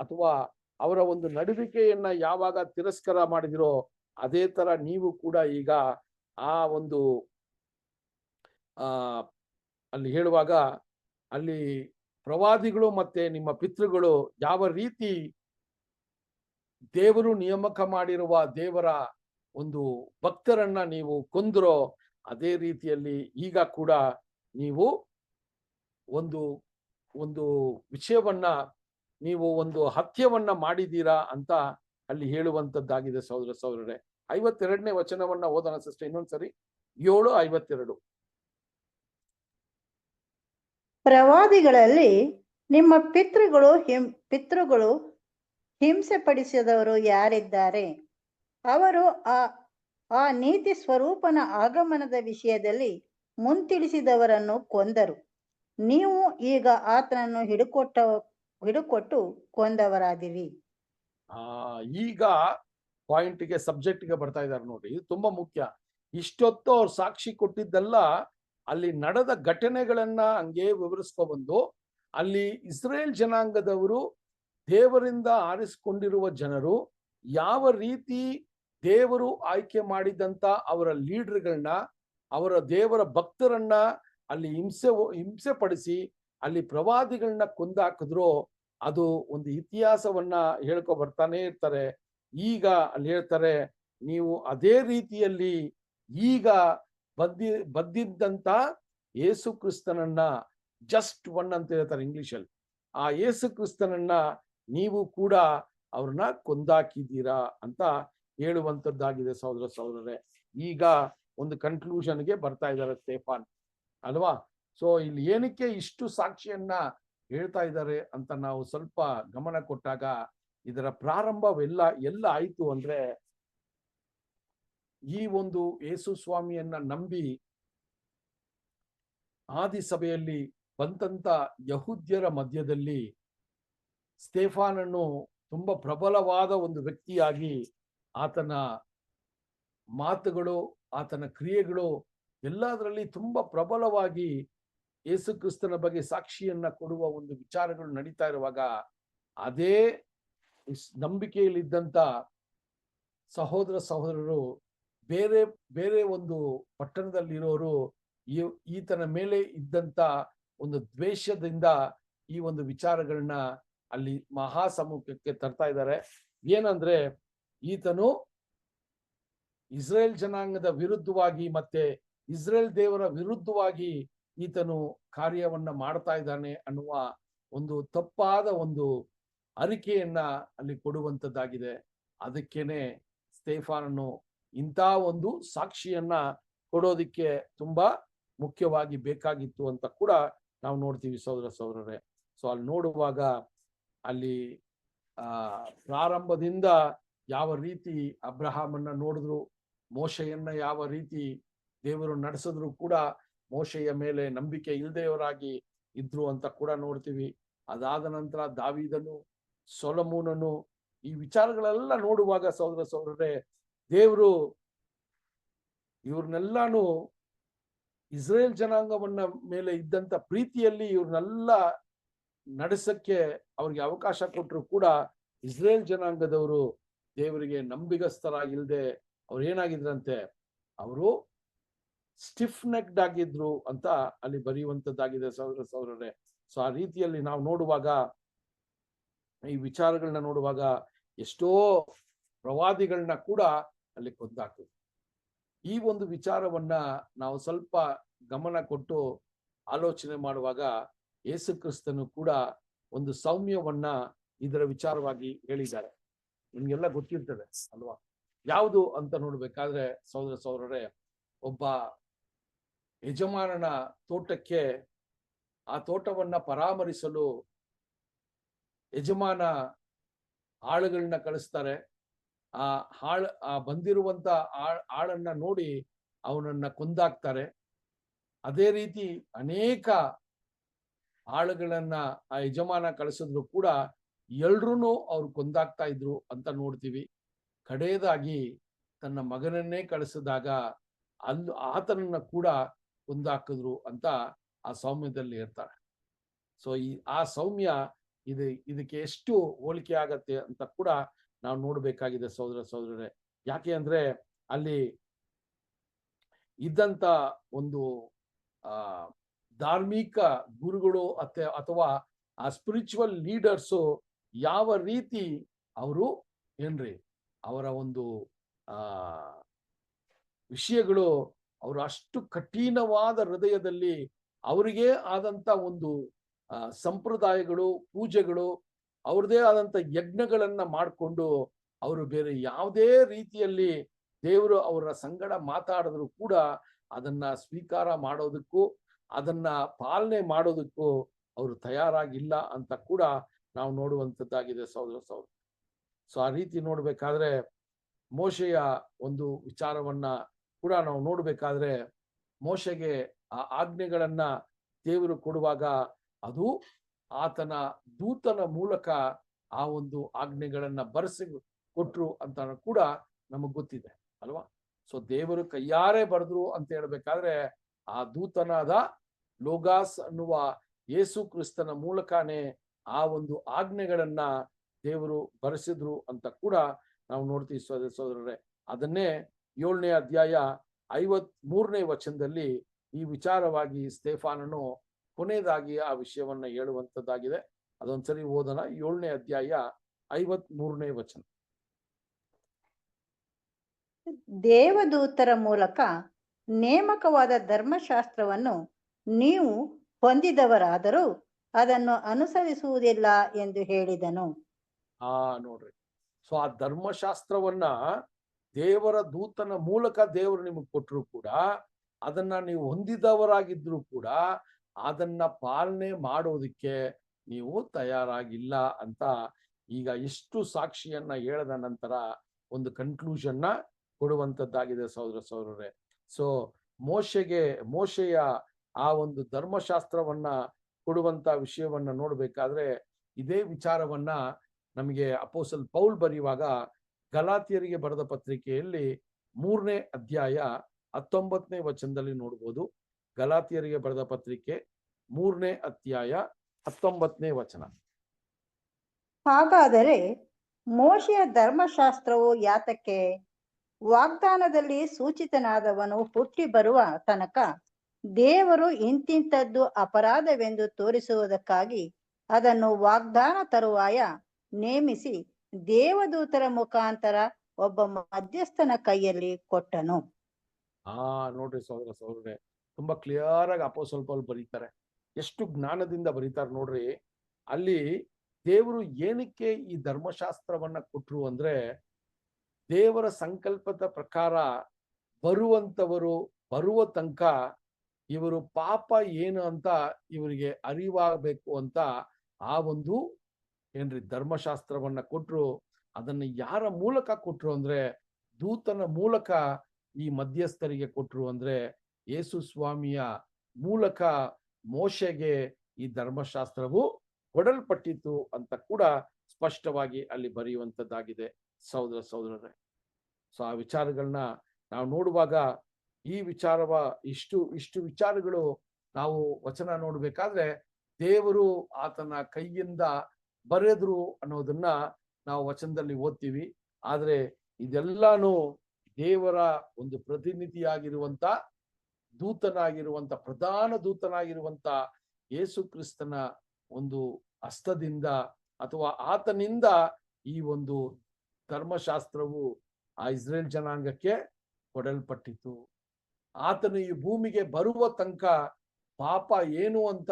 ಅಥವಾ ಅವರ ಒಂದು ನಡುವಿಕೆಯನ್ನ ಯಾವಾಗ ತಿರಸ್ಕಾರ ಮಾಡಿದಿರೋ ಅದೇ ತರ ನೀವು ಕೂಡ ಈಗ ಆ ಒಂದು ಅಲ್ಲಿ ಹೇಳುವಾಗ, ಅಲ್ಲಿ ಪ್ರವಾದಿಗಳು ಮತ್ತೆ ನಿಮ್ಮ ಪಿತೃಗಳು ಯಾವ ರೀತಿ ದೇವರು ನೇಮಕ ಮಾಡಿರುವ ದೇವರ ಒಂದು ಭಕ್ತರನ್ನ ನೀವು ಕೊಂದರೋ ಅದೇ ರೀತಿಯಲ್ಲಿ ಈಗ ಕೂಡ ನೀವು ಒಂದು ವಿಷಯವನ್ನ, ನೀವು ಒಂದು ಹತ್ಯವನ್ನ ಮಾಡಿದ್ದೀರಾ ಅಂತ ಅಲ್ಲಿ ಹೇಳುವಂತದ್ದಾಗಿದೆ. ಸಹೋದರರೇ, 52ನೇ ವಚನವನ್ನ ಓದೋಣ ಸಿಸ್ಟರ್, ಇನ್ನೊಂದ್ಸರಿ. 7:52. ಪ್ರವಾದಿಗಳಲ್ಲಿ ನಿಮ್ಮ ಪಿತೃಗಳು ಹಿಂಸೆ ಪಡಿಸಿದವರು ಯಾರಿದ್ದಾರೆ? ಅವರು ಆ ನೀತಿ ಸ್ವರೂಪನ ಆಗಮನದ ವಿಷಯದಲ್ಲಿ ಮುಂತಿಳಿಸಿದವರನ್ನು ಕೊಂದರು. ನೀವು ಈಗ ಆತನನ್ನು ಹಿಡುಕೊಟ್ಟು ಕೊಂದವರಾದಿರಿ. ಈಗ ಪಾಯಿಂಟ್ಗೆ, ಸಬ್ಜೆಕ್ಟ್ಗೆ ಬರ್ತಾ ಇದ್ದಾರೆ ನೋಡಿ. ಇದು ತುಂಬಾ ಮುಖ್ಯ. ಇಷ್ಟೊತ್ತು ಅವ್ರು ಸಾಕ್ಷಿ ಕೊಟ್ಟಿದ್ದಲ್ಲ, ಅಲ್ಲಿ ನಡೆದ ಘಟನೆಗಳನ್ನ ಹಂಗೆ ವಿವರಿಸ್ಕೊಬಂದು, ಅಲ್ಲಿ ಇಸ್ರೇಲ್ ಜನಾಂಗದವರು ದೇವರಿಂದ ಆರಿಸಿಕೊಂಡಿರುವ ಜನರು ಯಾವ ರೀತಿ ದೇವರು ಆಯ್ಕೆ ಮಾಡಿದಂತ ಅವರ ಲೀಡರ್ಗಳನ್ನ, ಅವರ ದೇವರ ಭಕ್ತರನ್ನ ಅಲ್ಲಿ ಹಿಂಸೆ ಪಡಿಸಿ ಅಲ್ಲಿ ಪ್ರವಾದಿಗಳನ್ನ ಕೊಂದಾಕಿದ್ರು, ಅದು ಒಂದು ಇತಿಹಾಸವನ್ನ ಹೇಳ್ಕೊ ಬರ್ತಾನೆ ಇರ್ತಾರೆ. ಈಗ ಅಲ್ಲಿ ಹೇಳ್ತಾರೆ, ನೀವು ಅದೇ ರೀತಿಯಲ್ಲಿ ಈಗ ಬದ್ದಿದ್ದಂತ ಯೇಸು ಕ್ರಿಸ್ತನನ್ನ, ಜಸ್ಟ್ ಒನ್ ಅಂತ ಹೇಳ್ತಾರೆ ಇಂಗ್ಲಿಷಲ್ಲಿ, ಆ ಯೇಸು ಕ್ರಿಸ್ತನನ್ನ ನೀವು ಕೂಡ ಅವ್ರನ್ನ ಕೊಂದಾಕಿದ್ದೀರಾ ಅಂತ ಹೇಳುವಂತದ್ದಾಗಿದೆ. ಸಹೋದರರೇ, ಈಗ ಒಂದು ಕನ್ಕ್ಲೂಷನ್ಗೆ ಬರ್ತಾ ಇದ್ದಾರೆ ಸ್ತೆಫಾನ್ ಅಲ್ವಾ? ಸೊ ಇಲ್ಲಿ ಏನಕ್ಕೆ ಇಷ್ಟು ಸಾಕ್ಷಿಯನ್ನ ಹೇಳ್ತಾ ಇದ್ದಾರೆ ಅಂತ ನಾವು ಸ್ವಲ್ಪ ಗಮನ ಕೊಟ್ಟಾಗ, ಇದರ ಪ್ರಾರಂಭವೆಲ್ಲ ಆಯ್ತು ಅಂದ್ರೆ, ಈ ಒಂದು ಯೇಸು ಸ್ವಾಮಿಯನ್ನ ನಂಬಿ ಆದಿ ಸಭೆಯಲ್ಲಿ ಬಂದಂತ ಯಹೂದ್ಯರ ಮಧ್ಯದಲ್ಲಿ ಸ್ತೆಫಾನನು ತುಂಬಾ ಪ್ರಬಲವಾದ ಒಂದು ವ್ಯಕ್ತಿಯಾಗಿ, ಆತನ ಮಾತುಗಳು, ಆತನ ಕ್ರಿಯೆಗಳು ಎಲ್ಲದರಲ್ಲಿ ತುಂಬಾ ಪ್ರಬಲವಾಗಿ ಯೇಸು ಕ್ರಿಸ್ತನ ಬಗ್ಗೆ ಸಾಕ್ಷಿಯನ್ನ ಕೊಡುವ ಒಂದು ವಿಚಾರಗಳು ನಡೀತಾ ಇರುವಾಗ, ಅದೇ ನಂಬಿಕೆಯಲ್ಲಿದ್ದಂತ ಸಹೋದರರು ಬೇರೆ ಬೇರೆ ಒಂದು ಪಟ್ಟಣದಲ್ಲಿರೋರು ಈತನ ಮೇಲೆ ಇದ್ದಂತ ಒಂದು ದ್ವೇಷದಿಂದ ಈ ಒಂದು ವಿಚಾರಗಳನ್ನ ಅಲ್ಲಿ ಮಹಾಸಮೂಹಕ್ಕೆ ತರ್ತಾ ಇದ್ದಾರೆ. ಏನಂದ್ರೆ ಈತನು ಇಸ್ರೇಲ್ ಜನಾಂಗದ ವಿರುದ್ಧವಾಗಿ ಮತ್ತೆ ಇಸ್ರೇಲ್ ದೇವರ ವಿರುದ್ಧವಾಗಿ ಈತನು ಕಾರ್ಯವನ್ನ ಮಾಡ್ತಾ ಇದ್ದಾನೆ ಅನ್ನುವ ಒಂದು ತಪ್ಪಾದ ಒಂದು ಅರಿಕೆಯನ್ನ ಅಲ್ಲಿ ಕೊಡುವಂತದ್ದಾಗಿದೆ. ಅದಕ್ಕೇನೆ ಸ್ತೆಫಾನನು ಇಂಥ ಒಂದು ಸಾಕ್ಷಿಯನ್ನ ಕೊಡೋದಿಕ್ಕೆ ತುಂಬಾ ಮುಖ್ಯವಾಗಿ ಬೇಕಾಗಿತ್ತು ಅಂತ ಕೂಡ ನಾವು ನೋಡ್ತೀವಿ ಸಹೋದರರೇ. ಸೊ ಅಲ್ಲಿ ನೋಡುವಾಗ ಅಲ್ಲಿ ಪ್ರಾರಂಭದಿಂದ ಯಾವ ರೀತಿ ಅಬ್ರಹಾಮನ್ನ ನೋಡಿದ್ರು, ಮೋಶೆಯನ್ನ ಯಾವ ರೀತಿ ದೇವರು ನಡೆಸಿದ್ರು ಕೂಡ ಮೋಶೆಯ ಮೇಲೆ ನಂಬಿಕೆ ಇಲ್ಲದೆಯವರಾಗಿ ಇದ್ರು ಅಂತ ಕೂಡ ನೋಡ್ತೀವಿ. ಅದಾದ ನಂತರ ದಾವೀದನು, ಸೊಲೊಮೋನನು, ಈ ವಿಚಾರಗಳೆಲ್ಲ ನೋಡುವಾಗ ಸಹೋದರರೇ, ದೇವರು ಇವ್ರನ್ನೆಲ್ಲಾನು ಇಸ್ರೇಲ್ ಜನಾಂಗವನ್ನ ಮೇಲೆ ಇದ್ದಂತ ಪ್ರೀತಿಯಲ್ಲಿ ಇವ್ರನ್ನೆಲ್ಲ ನಡೆಸಕ್ಕೆ ಅವ್ರಿಗೆ ಅವಕಾಶ ಕೊಟ್ಟರು ಕೂಡ ಇಸ್ರೇಲ್ ಜನಾಂಗದವರು ದೇವರಿಗೆ ನಂಬಿಗಸ್ತರಾಗಿಲ್ದೆ ಅವ್ರು ಏನಾಗಿದ್ರಂತೆ, ಅವರು ಸ್ಟಿಫ್ ನೆಕ್ಡ್ ಆಗಿದ್ರು ಅಂತ ಅಲ್ಲಿ ಬರೆಯುವಂತದ್ದಾಗಿದೆ ಸಹೋದರರೇ. ಸೊ ಆ ರೀತಿಯಲ್ಲಿ ನಾವು ನೋಡುವಾಗ, ಈ ವಿಚಾರಗಳನ್ನ ನೋಡುವಾಗ ಎಷ್ಟೋ ಪ್ರವಾದಿಗಳನ್ನ ಕೂಡ ಅಲ್ಲಿ ಕೊಂದಾಕಿದ್ರು. ಈ ಒಂದು ವಿಚಾರವನ್ನ ನಾವು ಸ್ವಲ್ಪ ಗಮನ ಕೊಟ್ಟು ಆಲೋಚನೆ ಮಾಡುವಾಗ ಯೇಸು ಕ್ರಿಸ್ತನು ಕೂಡ ಒಂದು ಸೌಮ್ಯವನ್ನ ಇದರ ವಿಚಾರವಾಗಿ ಹೇಳಿದ್ದಾರೆ. ನಿಮ್ಗೆಲ್ಲ ಗೊತ್ತಿರ್ತದೆ ಅಲ್ವಾ? ಯಾವುದು ಅಂತ ನೋಡ್ಬೇಕಾದ್ರೆ ಸಹೋದರರೇ, ಒಬ್ಬ ಯಜಮಾನನ ತೋಟಕ್ಕೆ ಆ ತೋಟವನ್ನ ಪರಾಮರಿಸಲು ಯಜಮಾನ ಆಳುಗಳನ್ನ ಕಳಿಸ್ತಾರೆ. ಆ ಬಂದಿರುವಂತ ಆಳನ್ನ ನೋಡಿ ಅವನನ್ನ ಕೊಂದಾಕ್ತಾರೆ. ಅದೇ ರೀತಿ ಅನೇಕ ಆಳುಗಳನ್ನ ಆ ಯಜಮಾನ ಕಳಿಸಿದ್ರು ಕೂಡ ಎಲ್ರೂ ಅವ್ರು ಕೊಂದಾಕ್ತಾ ಇದ್ರು ಅಂತ ನೋಡ್ತೀವಿ. ಕಡೆಯದಾಗಿ ತನ್ನ ಮಗನನ್ನೇ ಕಳಿಸಿದಾಗ ಆತನನ್ನ ಕೂಡ ಕೊಂದಾಕಿದ್ರು ಅಂತ ಆ ಸೌಮ್ಯದಲ್ಲಿ ಇರ್ತಾರೆ. ಸೊ ಆ ಸೌಮ್ಯ ಇದಕ್ಕೆ ಎಷ್ಟು ಹೋಲಿಕೆ ಆಗತ್ತೆ ಅಂತ ಕೂಡ ನಾವು ನೋಡ್ಬೇಕಾಗಿದೆ ಸಹೋದರರೇ. ಯಾಕೆ ಅಂದ್ರೆ ಅಲ್ಲಿ ಇದ್ದಂತ ಒಂದು ಧಾರ್ಮಿಕ ಗುರುಗಳು ಅಥವಾ ಆ ಸ್ಪಿರಿಚುವಲ್ ಲೀಡರ್ಸು ಯಾವ ರೀತಿ ಅವರು ಅವರ ಒಂದು ವಿಷಯಗಳು ಅವರು ಅಷ್ಟು ಕಠಿಣವಾದ ಹೃದಯದಲ್ಲಿ ಅವರಿಗೇ ಆದಂತ ಒಂದು ಸಂಪ್ರದಾಯಗಳು, ಪೂಜೆಗಳು, ಅವ್ರದೇ ಆದಂತ ಯಜ್ಞಗಳನ್ನ ಮಾಡಿಕೊಂಡು ಅವರು ಬೇರೆ ಯಾವುದೇ ರೀತಿಯಲ್ಲಿ ದೇವರು ಅವರ ಸಂಗಡ ಮಾತಾಡಿದ್ರು ಕೂಡ ಅದನ್ನ ಸ್ವೀಕಾರ ಮಾಡೋದಕ್ಕೂ ಅದನ್ನ ಪಾಲನೆ ಮಾಡೋದಕ್ಕೂ ಅವರು ತಯಾರಾಗಿಲ್ಲ ಅಂತ ಕೂಡ ನಾವು ನೋಡುವಂಥದ್ದಾಗಿದೆ ಸಹೋದರ. ಸೊ ಆ ರೀತಿ ನೋಡ್ಬೇಕಾದ್ರೆ ಮೋಶೆಯ ಒಂದು ವಿಚಾರವನ್ನ ಕೂಡ ನಾವು ನೋಡ್ಬೇಕಾದ್ರೆ, ಮೋಶೆಗೆ ಆ ಆಜ್ಞೆಗಳನ್ನ ದೇವರು ಕೊಡುವಾಗ ಅದು ಆತನ ದೂತನ ಮೂಲಕ ಆ ಒಂದು ಆಜ್ಞೆಗಳನ್ನ ಬರೆಸಿ ಕೊಟ್ರು ಅಂತ ಕೂಡ ನಮಗ್ ಗೊತ್ತಿದೆ ಅಲ್ವಾ? ಸೊ ದೇವರು ಕೈಯಾರೆ ಬರೆದ್ರು ಅಂತ ಹೇಳ್ಬೇಕಾದ್ರೆ ಆ ದೂತನಾದ ಲೋಗಾಸ್ ಅನ್ನುವ ಯೇಸು ಕ್ರಿಸ್ತನ ಮೂಲಕನೇ ಆ ಒಂದು ಆಜ್ಞೆಗಳನ್ನ ದೇವರು ಬರೆಸಿದ್ರು ಅಂತ ಕೂಡ ನಾವು ನೋಡ್ತೀವಿ ಸಹೋದರರೇ. ಅದನ್ನೇ 7ನೇ ಅಧ್ಯಾಯ 53ನೇ ವಚನದಲ್ಲಿ ಈ ವಿಚಾರವಾಗಿ ಸ್ತೆಫಾನನು ಕೊನೆಯದಾಗಿ ಆ ವಿಷಯವನ್ನ ಹೇಳುವಂತದ್ದಾಗಿದೆ. ಅದೊಂದ್ಸರಿ ಓದೋಣ. 7ನೇ ಅಧ್ಯಾಯ 53ನೇ ವಚನ. ದೇವದೂತರ ಮೂಲಕ ನೇಮಕವಾದ ಧರ್ಮಶಾಸ್ತ್ರವನ್ನು ನೀವು ಹೊಂದಿದವರಾದರೂ ಅದನ್ನು ಅನುಸರಿಸುವುದಿಲ್ಲ ಎಂದು ಹೇಳಿದನು. ನೋಡ್ರಿ, ಸೊ ಆ ಧರ್ಮಶಾಸ್ತ್ರವನ್ನ ದೇವರ ದೂತನ ಮೂಲಕ ದೇವರು ನಿಮಗೆ ಕೊಟ್ಟರು ಕೂಡ ಅದನ್ನ ನೀವು ಹೊಂದಿದವರಾಗಿದ್ರು ಕೂಡ ಅದನ್ನ ಪಾಲನೆ ಮಾಡೋದಿಕ್ಕೆ ನೀವು ತಯಾರಾಗಿಲ್ಲ ಅಂತ ಈಗ ಇಷ್ಟು ಸಾಕ್ಷಿಯನ್ನ ಹೇಳಿದ ನಂತರ ಒಂದು ಕನ್ಕ್ಲೂಷನ್ನ ಕೊಡುವಂತದ್ದಾಗಿದೆ ಸಹೋದರರೇ. ಸೊ ಮೋಶೆಯ ಆ ಒಂದು ಧರ್ಮಶಾಸ್ತ್ರವನ್ನ ಕೊಡುವಂತ ವಿಷಯವನ್ನ ನೋಡ್ಬೇಕಾದ್ರೆ ಇದೇ ವಿಚಾರವನ್ನ ನಮಗೆ ಅಪೋಸ್ತಲ ಪೌಲ್ ಬರೆಯುವಾಗ ಗಲಾತಿಯರಿಗೆ ಬರೆದ ಪತ್ರಿಕೆಯಲ್ಲಿ 3ನೇ ಅಧ್ಯಾಯ 19ನೇ ವಚನದಲ್ಲಿ ನೋಡ್ಬೋದು. ಗಲಾತಿಯರಿಗೆ ಬರೆದ ಪತ್ರಿಕೆ 3ನೇ ಅಧ್ಯಾಯ 19ನೇ ವಚನ. ಹಾಗಾದರೆ ಮೋಶೆಯ ಧರ್ಮಶಾಸ್ತ್ರವು ಯಾತಕ್ಕೆ? ವಾಗ್ದಾನದಲ್ಲಿ ಸೂಚಿತನಾದವನು ಹುಟ್ಟಿ ಬರುವ ತನಕ ದೇವರು ಇಂತಿಂಥದ್ದು ಅಪರಾಧವೆಂದು ತೋರಿಸುವುದಕ್ಕಾಗಿ ಅದನ್ನು ವಾಗ್ದಾನ ತರುವಾಯ ನೇಮಿಸಿ ದೇವದೂತರ ಮುಖಾಂತರ ಒಬ್ಬ ಮಧ್ಯಸ್ಥನ ಕೈಯಲ್ಲಿ ಕೊಟ್ಟನು. ನೋಡ್ರಿ ಸಹೋದರರೇ, ತುಂಬಾ ಕ್ಲಿಯರ್ ಆಗಿ ಅಪೊಸ್ತಲ ಪೌಲ್ ಬರೀತಾರೆ. ಎಷ್ಟು ಜ್ಞಾನದಿಂದ ಬರೀತಾರೆ ನೋಡ್ರಿ. ಅಲ್ಲಿ ದೇವರು ಏನಕ್ಕೆ ಈ ಧರ್ಮಶಾಸ್ತ್ರವನ್ನ ಕೊಟ್ರು ಅಂದ್ರೆ, ದೇವರ ಸಂಕಲ್ಪದ ಪ್ರಕಾರ ಬರುವಂತವರು ಬರುವ ತನಕ ಇವರು ಪಾಪ ಏನು ಅಂತ ಇವರಿಗೆ ಅರಿವಾಗಬೇಕು ಅಂತ ಆ ಒಂದು ಏನ್ರಿ ಧರ್ಮಶಾಸ್ತ್ರವನ್ನ ಕೊಟ್ರು. ಅದನ್ನ ಯಾರ ಮೂಲಕ ಕೊಟ್ರು ಅಂದ್ರೆ, ದೂತನ ಮೂಲಕ ಈ ಮಧ್ಯಸ್ಥರಿಗೆ ಕೊಟ್ರು. ಅಂದ್ರೆ ಯೇಸು ಸ್ವಾಮಿಯ ಮೂಲಕ ಮೋಶೆಗೆ ಈ ಧರ್ಮಶಾಸ್ತ್ರವು ಕೊಡಲ್ಪಟ್ಟಿತು ಅಂತ ಕೂಡ ಸ್ಪಷ್ಟವಾಗಿ ಅಲ್ಲಿ ಬರೆಯುವಂತದ್ದಾಗಿದೆ ಸಹೋದರರೇ. ಸೊ ಆ ವಿಚಾರಗಳನ್ನ ನಾವು ನೋಡುವಾಗ ಈ ಇಷ್ಟು ವಿಚಾರಗಳು ನಾವು ವಚನ ನೋಡ್ಬೇಕಾದ್ರೆ ದೇವರು ಆತನ ಕೈಯಿಂದ ಬರೆದ್ರು ಅನ್ನೋದನ್ನ ನಾವು ವಚನದಲ್ಲಿ ಓದ್ತೀವಿ. ಆದ್ರೆ ಇದೆಲ್ಲಾನು ದೇವರ ಒಂದು ಪ್ರತಿನಿಧಿಯಾಗಿರುವಂತ ದೂತನಾಗಿರುವಂತ ಪ್ರಧಾನ ದೂತನಾಗಿರುವಂತ ಯೇಸು ಕ್ರಿಸ್ತನ ಒಂದು ಹಸ್ತದಿಂದ ಅಥವಾ ಆತನಿಂದ ಈ ಒಂದು ಧರ್ಮಶಾಸ್ತ್ರವು ಆ ಇಸ್ರೇಲ್ ಜನಾಂಗಕ್ಕೆ ಕೊಡಲ್ಪಟ್ಟಿತು. ಆತನು ಈ ಭೂಮಿಗೆ ಬರುವ ತನಕ ಪಾಪ ಏನು ಅಂತ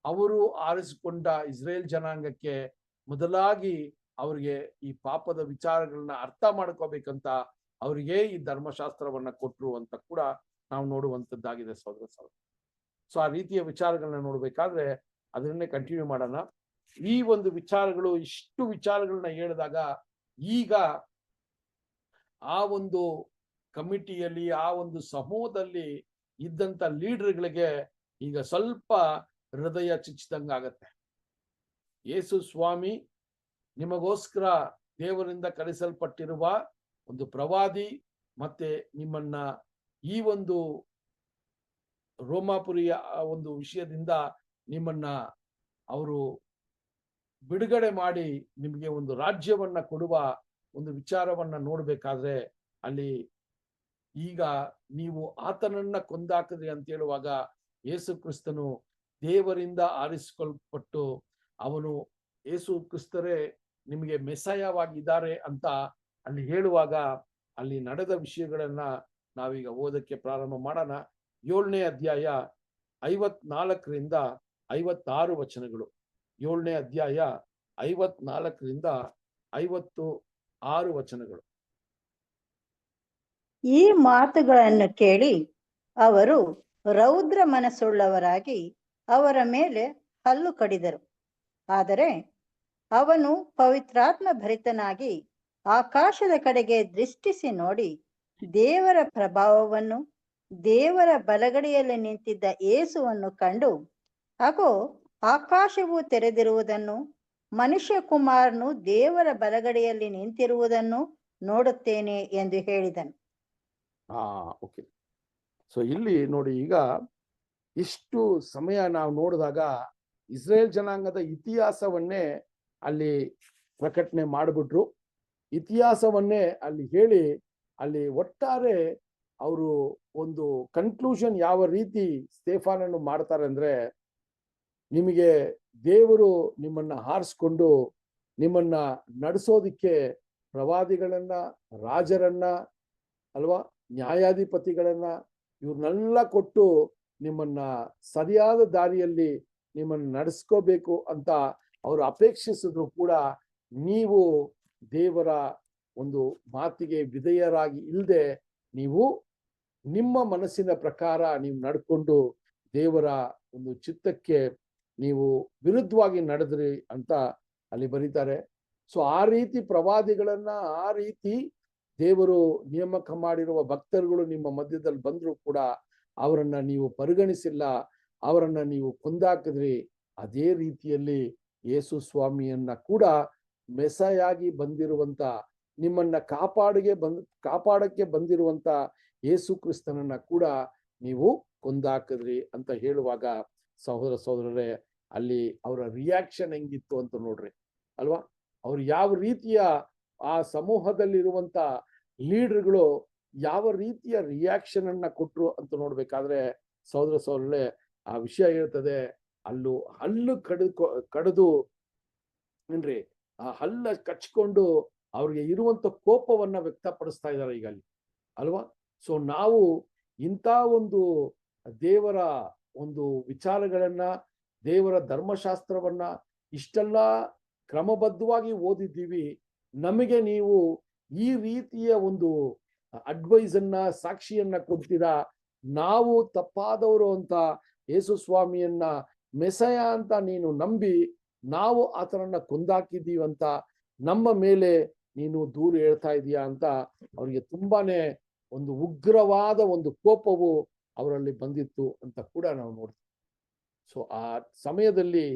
ಅವರು ಆರಿಸಿಕೊಂಡ ಇಸ್ರೇಲ್ ಜನಾಂಗಕ್ಕೆ ಮೊದಲಾಗಿ ಅವ್ರಿಗೆ ಈ ಪಾಪದ ವಿಚಾರಗಳನ್ನ ಅರ್ಥ ಮಾಡ್ಕೋಬೇಕಂತ ಅವರಿಗೆ ಈ ಧರ್ಮಶಾಸ್ತ್ರವನ್ನ ಕೊಟ್ರು ಅಂತ ಕೂಡ ನಾವು ನೋಡುವಂತದ್ದಾಗಿದೆ ಸಹೋದರ. ಸೊ ಆ ರೀತಿಯ ವಿಚಾರಗಳನ್ನ ನೋಡ್ಬೇಕಾದ್ರೆ ಅದನ್ನೇ ಕಂಟಿನ್ಯೂ ಮಾಡೋಣ. ಈ ಒಂದು ವಿಚಾರಗಳು ಇಷ್ಟು ವಿಚಾರಗಳನ್ನ ಹೇಳಿದಾಗ ಈಗ ಆ ಒಂದು ಕಮಿಟಿಯಲ್ಲಿ ಆ ಒಂದು ಸಮೂಹದಲ್ಲಿ ಇದ್ದಂತ ಲೀಡರ್ಗಳಿಗೆ ಈಗ ಸ್ವಲ್ಪ ಹೃದಯ ಚುಚ್ಚಿದಂಗಾಗತ್ತೆ. ಯೇಸು ಸ್ವಾಮಿ ನಿಮಗೋಸ್ಕರ ದೇವರಿಂದ ಕರೆಸಲ್ಪಟ್ಟಿರುವ ಒಂದು ಪ್ರವಾದಿ, ಮತ್ತೆ ನಿಮ್ಮನ್ನ ಈ ಒಂದು ರೋಮಾಪುರಿಯ ಒಂದು ವಿಷಯದಿಂದ ನಿಮ್ಮನ್ನ ಅವರು ಬಿಡುಗಡೆ ಮಾಡಿ ನಿಮಗೆ ಒಂದು ರಾಜ್ಯವನ್ನ ಕೊಡುವ ಒಂದು ವಿಚಾರವನ್ನ ನೋಡ್ಬೇಕಾದ್ರೆ ಅಲ್ಲಿ ಈಗ ನೀವು ಆತನನ್ನ ಕೊಂದಾಕಿದ್ರಿ ಅಂತ ಹೇಳುವಾಗ ಯೇಸು ಕ್ರಿಸ್ತನು ದೇವರಿಂದ ಆರಿಸಿಕೊಳ್ಪಟ್ಟು ಅವನು ಯೇಸು ಕ್ರಿಸ್ತರೇ ನಿಮಗೆ ಮೆಸ್ಸಯವಾಗಿದ್ದಾರೆ ಅಂತ ಅಲ್ಲಿ ಹೇಳುವಾಗ ಅಲ್ಲಿ ನಡೆದ ವಿಷಯಗಳನ್ನ ನಾವೀಗ ಓದಕ್ಕೆ ಪ್ರಾರಂಭ ಮಾಡೋಣ. 7ನೇ ಅಧ್ಯಾಯ 54ರಿಂದ 56 ವಚನಗಳು. 7ನೇ ಅಧ್ಯಾಯ 54ರಿಂದ 56 ವಚನಗಳು. ಈ ಮಾತುಗಳನ್ನು ಕೇಳಿ ಅವರು ರೌದ್ರ ಮನಸ್ಸುಳ್ಳವರಾಗಿ ಅವರ ಮೇಲೆ ಹಲ್ಲು ಕಡಿದರು. ಆದರೆ ಅವನು ಪವಿತ್ರಾತ್ಮ ಭರಿತನಾಗಿ ಆಕಾಶದ ಕಡೆಗೆ ದೃಷ್ಟಿಸಿ ನೋಡಿ ದೇವರ ಪ್ರಭಾವವನ್ನು ದೇವರ ಬಲಗಡೆಯಲ್ಲಿ ನಿಂತಿದ್ದ ಯೇಸುವನ್ನು ಕಂಡು, ಹಾಗೋ ಆಕಾಶವು ತೆರೆದಿರುವುದನ್ನು ಮನುಷ್ಯ ಕುಮಾರನು ದೇವರ ಬಲಗಡೆಯಲ್ಲಿ ನಿಂತಿರುವುದನ್ನು ನೋಡುತ್ತೇನೆ ಎಂದು ಹೇಳಿದನು. ಓಕೆ. ಸೊ ಇಲ್ಲಿ ನೋಡಿ, ಈಗ ಇಷ್ಟು ಸಮಯ ನಾವು ನೋಡಿದಾಗ ಇಸ್ರೇಲ್ ಜನಾಂಗದ ಇತಿಹಾಸವನ್ನೇ ಅಲ್ಲಿ ಪ್ರಕಟಣೆ ಮಾಡಿಬಿಟ್ರು. ಇತಿಹಾಸವನ್ನೇ ಅಲ್ಲಿ ಹೇಳಿ ಅಲ್ಲಿ ಒಟ್ಟಾರೆ ಅವರು ಒಂದು ಕನ್ಕ್ಲೂಷನ್ ಯಾವ ರೀತಿ ಸ್ಟೇಫಾನನ್ನು ಮಾಡ್ತಾರೆ ಅಂದ್ರೆ, ನಿಮಗೆ ದೇವರು ನಿಮ್ಮನ್ನ ಹಾರಿಸ್ಕೊಂಡು ನಿಮ್ಮನ್ನ ನಡೆಸೋದಿಕ್ಕೆ ಪ್ರವಾದಿಗಳನ್ನ, ರಾಜರನ್ನ ಅಲ್ವಾ, ನ್ಯಾಯಾಧಿಪತಿಗಳನ್ನ ಇವ್ರನ್ನೆಲ್ಲ ಕೊಟ್ಟು ನಿಮ್ಮನ್ನ ಸರಿಯಾದ ದಾರಿಯಲ್ಲಿ ನಿಮ್ಮನ್ನ ನಡೆಸ್ಕೋಬೇಕು ಅಂತ ಅವರು ಅಪೇಕ್ಷಿಸಿದ್ರು ಕೂಡ ನೀವು ದೇವರ ಒಂದು ಮಾತಿಗೆ ವಿಧೇಯರಾಗಿ ಇಲ್ಲದೆ ನೀವು ನಿಮ್ಮ ಮನಸ್ಸಿನ ಪ್ರಕಾರ ನೀವು ನಡ್ಕೊಂಡು ದೇವರ ಒಂದು ಚಿತ್ತಕ್ಕೆ ನೀವು ವಿರುದ್ಧವಾಗಿ ನಡೆದ್ರಿ ಅಂತ ಅಲ್ಲಿ ಬರೀತಾರೆ. ಸೊ ಆ ರೀತಿ ಪ್ರವಾದಿಗಳನ್ನ, ಆ ರೀತಿ ದೇವರು ನೇಮಕ ಮಾಡಿರುವ ಭಕ್ತರುಗಳು ನಿಮ್ಮ ಮಧ್ಯದಲ್ಲಿ ಬಂದ್ರು ಕೂಡ ಅವರನ್ನ ನೀವು ಪರಿಗಣಿಸಿಲ್ಲ, ಅವರನ್ನ ನೀವು ಕೊಂದಾಕಿದ್ರಿ. ಅದೇ ರೀತಿಯಲ್ಲಿ ಯೇಸು ಸ್ವಾಮಿಯನ್ನ ಕೂಡ ಮೆಸ್ಸಯಾಗಿ ಬಂದಿರುವಂತ, ನಿಮ್ಮನ್ನ ಕಾಪಾಡಕ್ಕೆ ಬಂದಿರುವಂತ ಯೇಸು ಕ್ರಿಸ್ತನನ್ನ ಕೂಡ ನೀವು ಕೊಂದಾಕಿದ್ರಿ ಅಂತ ಹೇಳುವಾಗ ಸಹೋದರರೇ, ಅಲ್ಲಿ ಅವರ ರಿಯಾಕ್ಷನ್ ಹೆಂಗಿತ್ತು ಅಂತ ನೋಡ್ರಿ ಅಲ್ವಾ. ಅವ್ರು ಯಾವ ರೀತಿಯ ಆ ಸಮೂಹದಲ್ಲಿರುವಂತ ಲೀಡರ್ಗಳು ಯಾವ ರೀತಿಯ ರಿಯಾಕ್ಷನ್ ಅನ್ನ ಕೊಟ್ರು ಅಂತ ನೋಡ್ಬೇಕಾದ್ರೆ ಸಹೋದರರೇ, ಆ ವಿಷಯ ಹೇಳ್ತದೆ, ಹಲ್ಲು ಕಡಿದು ಏನ್ರಿ ಆ ಹಲ್ಲ ಕಚ್ಕೊಂಡು ಅವ್ರಿಗೆ ಇರುವಂತ ಕೋಪವನ್ನ ವ್ಯಕ್ತಪಡಿಸ್ತಾ ಇದ್ದಾರೆ ಈಗ ಅಲ್ಲಿ ಅಲ್ವಾ. ಸೊ ನಾವು ಇಂಥ ಒಂದು ದೇವರ ಒಂದು ವಿಚಾರಗಳನ್ನ, ದೇವರ ಧರ್ಮಶಾಸ್ತ್ರವನ್ನ ಇಷ್ಟೆಲ್ಲ ಕ್ರಮಬದ್ಧವಾಗಿ ಓದಿದ್ದೀವಿ. ನಮಗೆ ನೀವು ಈ ರೀತಿಯ ಒಂದು ಅಡ್ವೈಸ್ ಅನ್ನ, ಸಾಕ್ಷಿಯನ್ನ ಕೊಡ್ತೀರಾ. ನಾವು ತಪ್ಪಾದವರು ಅಂತ ಯೇಸು ಸ್ವಾಮಿಯನ್ನ ಮೆಸಯ ಅಂತ ನೀನು ನಂಬಿ ನಾವು ಆತನನ್ನ ಕೊಂದಾಕಿದ್ದೀವಂತ ನಮ್ಮ ಮೇಲೆ ನೀನು ದೂರು ಹೇಳ್ತಾ ಇದೀಯಾ ಅಂತ ಅವರಿಗೆ ತುಂಬಾನೇ ಒಂದು ಉಗ್ರವಾದ ಒಂದು ಕೋಪವು ಅವರಲ್ಲಿ ಬಂದಿತ್ತು ಅಂತ ಕೂಡ ನಾವು ನೋಡ್ತೀವಿ. ಸೊ ಆ ಸಮಯದಲ್ಲಿ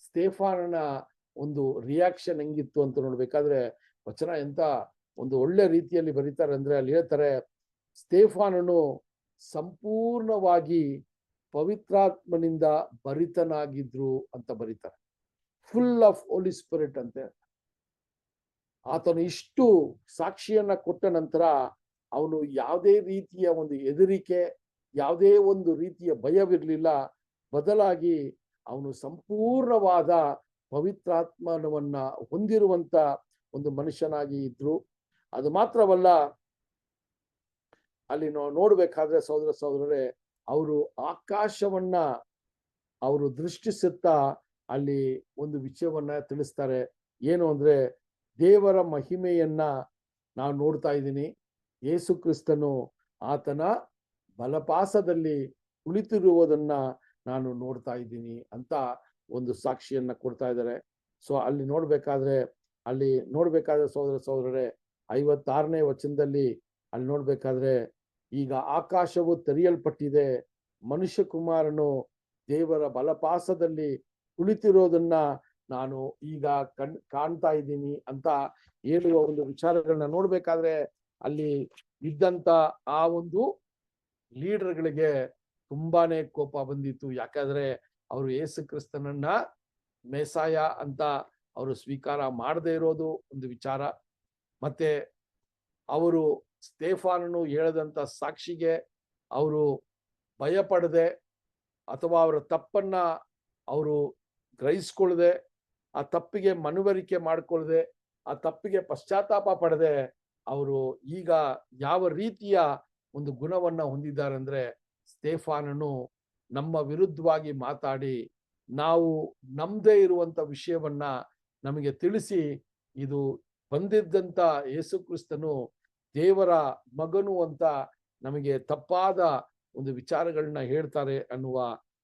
ಸ್ಟೇಫಾನನ ಒಂದು ರಿಯಾಕ್ಷನ್ ಹೆಂಗಿತ್ತು ಅಂತ ನೋಡ್ಬೇಕಾದ್ರೆ ವಚನ ಎಂತ ಒಂದು ಒಳ್ಳೆ ರೀತಿಯಲ್ಲಿ ಬರೀತಾರೆ ಅಂದ್ರೆ, ಅಲ್ಲಿ ಹೇಳ್ತಾರೆ ಸ್ಟೇಫಾನನು ಸಂಪೂರ್ಣವಾಗಿ ಪವಿತ್ರಾತ್ಮನಿಂದ ಭರಿತನಾಗಿದ್ರು ಅಂತ ಬರೀತಾರೆ. ಫುಲ್ ಆಫ್ ಹೋಲಿ ಸ್ಪಿರಿಟ್ ಅಂತ. ಆತನು ಇಷ್ಟು ಸಾಕ್ಷಿಯನ್ನ ಕೊಟ್ಟ ನಂತರ ಅವನು ಯಾವುದೇ ರೀತಿಯ ಒಂದು ಹೆದರಿಕೆ, ಯಾವುದೇ ಒಂದು ರೀತಿಯ ಭಯವಿರಲಿಲ್ಲ. ಬದಲಾಗಿ ಅವನು ಸಂಪೂರ್ಣವಾದ ಪವಿತ್ರಾತ್ಮನವನ್ನ ಹೊಂದಿರುವಂತ ಒಂದು ಮನುಷ್ಯನಾಗಿ ಇದ್ರು. ಅದು ಮಾತ್ರವಲ್ಲ, ಅಲ್ಲಿ ನಾವು ನೋಡ್ಬೇಕಾದ್ರೆ ಸಹೋದರ ಸಹೋದರರೇ, ಅವರು ಆಕಾಶವನ್ನ ಅವರು ದೃಷ್ಟಿಸುತ್ತಾ ಅಲ್ಲಿ ಒಂದು ವಿಷಯವನ್ನ ತಿಳಿಸ್ತಾರೆ. ಏನು ಅಂದ್ರೆ, ದೇವರ ಮಹಿಮೆಯನ್ನ ನಾನು ನೋಡ್ತಾ ಇದ್ದೀನಿ, ಯೇಸು ಕ್ರಿಸ್ತನು ಆತನ ಬಲಪಾಸದಲ್ಲಿ ಕುಳಿತಿರುವುದನ್ನ ನಾನು ನೋಡ್ತಾ ಇದ್ದೀನಿ ಅಂತ ಒಂದು ಸಾಕ್ಷಿಯನ್ನ ಕೊಡ್ತಾ ಇದ್ದಾರೆ. ಸೊ ಅಲ್ಲಿ ನೋಡ್ಬೇಕಾದ್ರೆ ಸಹೋದರ ಸಹೋದರರೇ 56ನೇ ವಚನದಲ್ಲಿ ಅಲ್ಲಿ ನೋಡ್ಬೇಕಾದ್ರೆ, ಈಗ ಆಕಾಶವು ತೆರೆಯಲ್ಪಟ್ಟಿದೆ, ಮನುಷ್ಯ ಕುಮಾರನು ದೇವರ ಬಲಪಾಸದಲ್ಲಿ ಕುಳಿತಿರೋದನ್ನ ನಾನು ಈಗ ಕಾಣ್ತಾ ಇದ್ದೀನಿ ಅಂತ ಹೇಳುವ ಒಂದು ವಿಚಾರಗಳನ್ನ ನೋಡ್ಬೇಕಾದ್ರೆ, ಅಲ್ಲಿ ಇದ್ದಂತ ಆ ಒಂದು ಲೀಡರ್ಗಳಿಗೆ ತುಂಬಾನೇ ಕೋಪ ಬಂದಿತ್ತು. ಯಾಕಂದ್ರೆ ಅವರು ಯೇಸು ಕ್ರಿಸ್ತನನ್ನ ಮೆಸಾಯ ಅಂತ ಅವರು ಸ್ವೀಕಾರ ಮಾಡದೇ ಇರೋದು ಒಂದು ವಿಚಾರ. ಮತ್ತೆ ಅವರು ಸ್ಟೇಫಾನನು ಹೇಳದಂತ ಸಾಕ್ಷಿಗೆ ಅವರು ಭಯಪಡದೆ ಅಥವಾ ಅವರ ತಪ್ಪನ್ನ ಅವರು ಗ್ರಹಿಸ್ಕೊಳ್ಳದೆ, ಆ ತಪ್ಪಿಗೆ ಮನವರಿಕೆ ಮಾಡ್ಕೊಳ್ಳದೆ, ಆ ತಪ್ಪಿಗೆ ಪಶ್ಚಾತ್ತಾಪ ಪಡದೆ ಅವರು ಈಗ ಯಾವ ರೀತಿಯ ಒಂದು ಗುಣವನ್ನ ಹೊಂದಿದ್ದಾರೆ ಅಂದ್ರೆ, ಸ್ಟೇಫಾನನು ನಮ್ಮ ವಿರುದ್ಧವಾಗಿ ಮಾತಾಡಿ ನಾವು ನಮ್ದೇ ಇರುವಂತ ವಿಷಯವನ್ನ ನಮಗೆ ತಿಳಿಸಿ, ಇದು ಬಂದಿದ್ದಂತ ಯೇಸು ಕ್ರಿಸ್ತನು ದೇವರ ಮಗನು ಅಂತ ನಮಗೆ ತಪ್ಪಾದ ಒಂದು ವಿಚಾರಗಳನ್ನ ಹೇಳ್ತಾರೆ ಅನ್ನುವ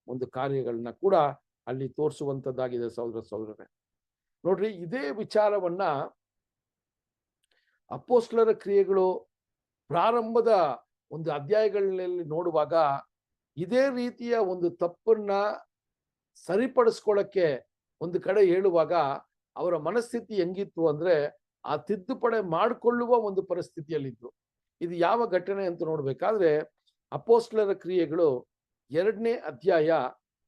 ಒಂದು ಕಾರ್ಯಗಳನ್ನ ಕೂಡ ಅಲ್ಲಿ ತೋರಿಸುವಂತದ್ದಾಗಿದೆ ಸಹೋದರ ಸಹೋದರರೇ. ನೋಡ್ರಿ, ಇದೇ ವಿಚಾರವನ್ನ ಅಪೊಸ್ತಲರ ಕ್ರಿಯೆಗಳು ಪ್ರಾರಂಭದ ಒಂದು ಅಧ್ಯಾಯಗಳಲ್ಲಿ ನೋಡುವಾಗ ಇದೇ ರೀತಿಯ ಒಂದು ತಪ್ಪನ್ನ ಸರಿಪಡಿಸ್ಕೊಳ್ಳಕ್ಕೆ ಒಂದು ಕಡೆ ಹೇಳುವಾಗ ಅವರ ಮನಸ್ಥಿತಿ ಹೆಂಗಿತ್ತು ಅಂದ್ರೆ, ಆ ತಿದ್ದುಪಡಿ ಮಾಡಿಕೊಳ್ಳುವ ಒಂದು ಪರಿಸ್ಥಿತಿಯಲ್ಲಿದ್ರು. ಇದು ಯಾವ ಘಟನೆ ಅಂತ ನೋಡ್ಬೇಕಾದ್ರೆ, ಅಪೊಸ್ತಲರ ಕ್ರಿಯೆಗಳು 2ನೇ ಅಧ್ಯಾಯ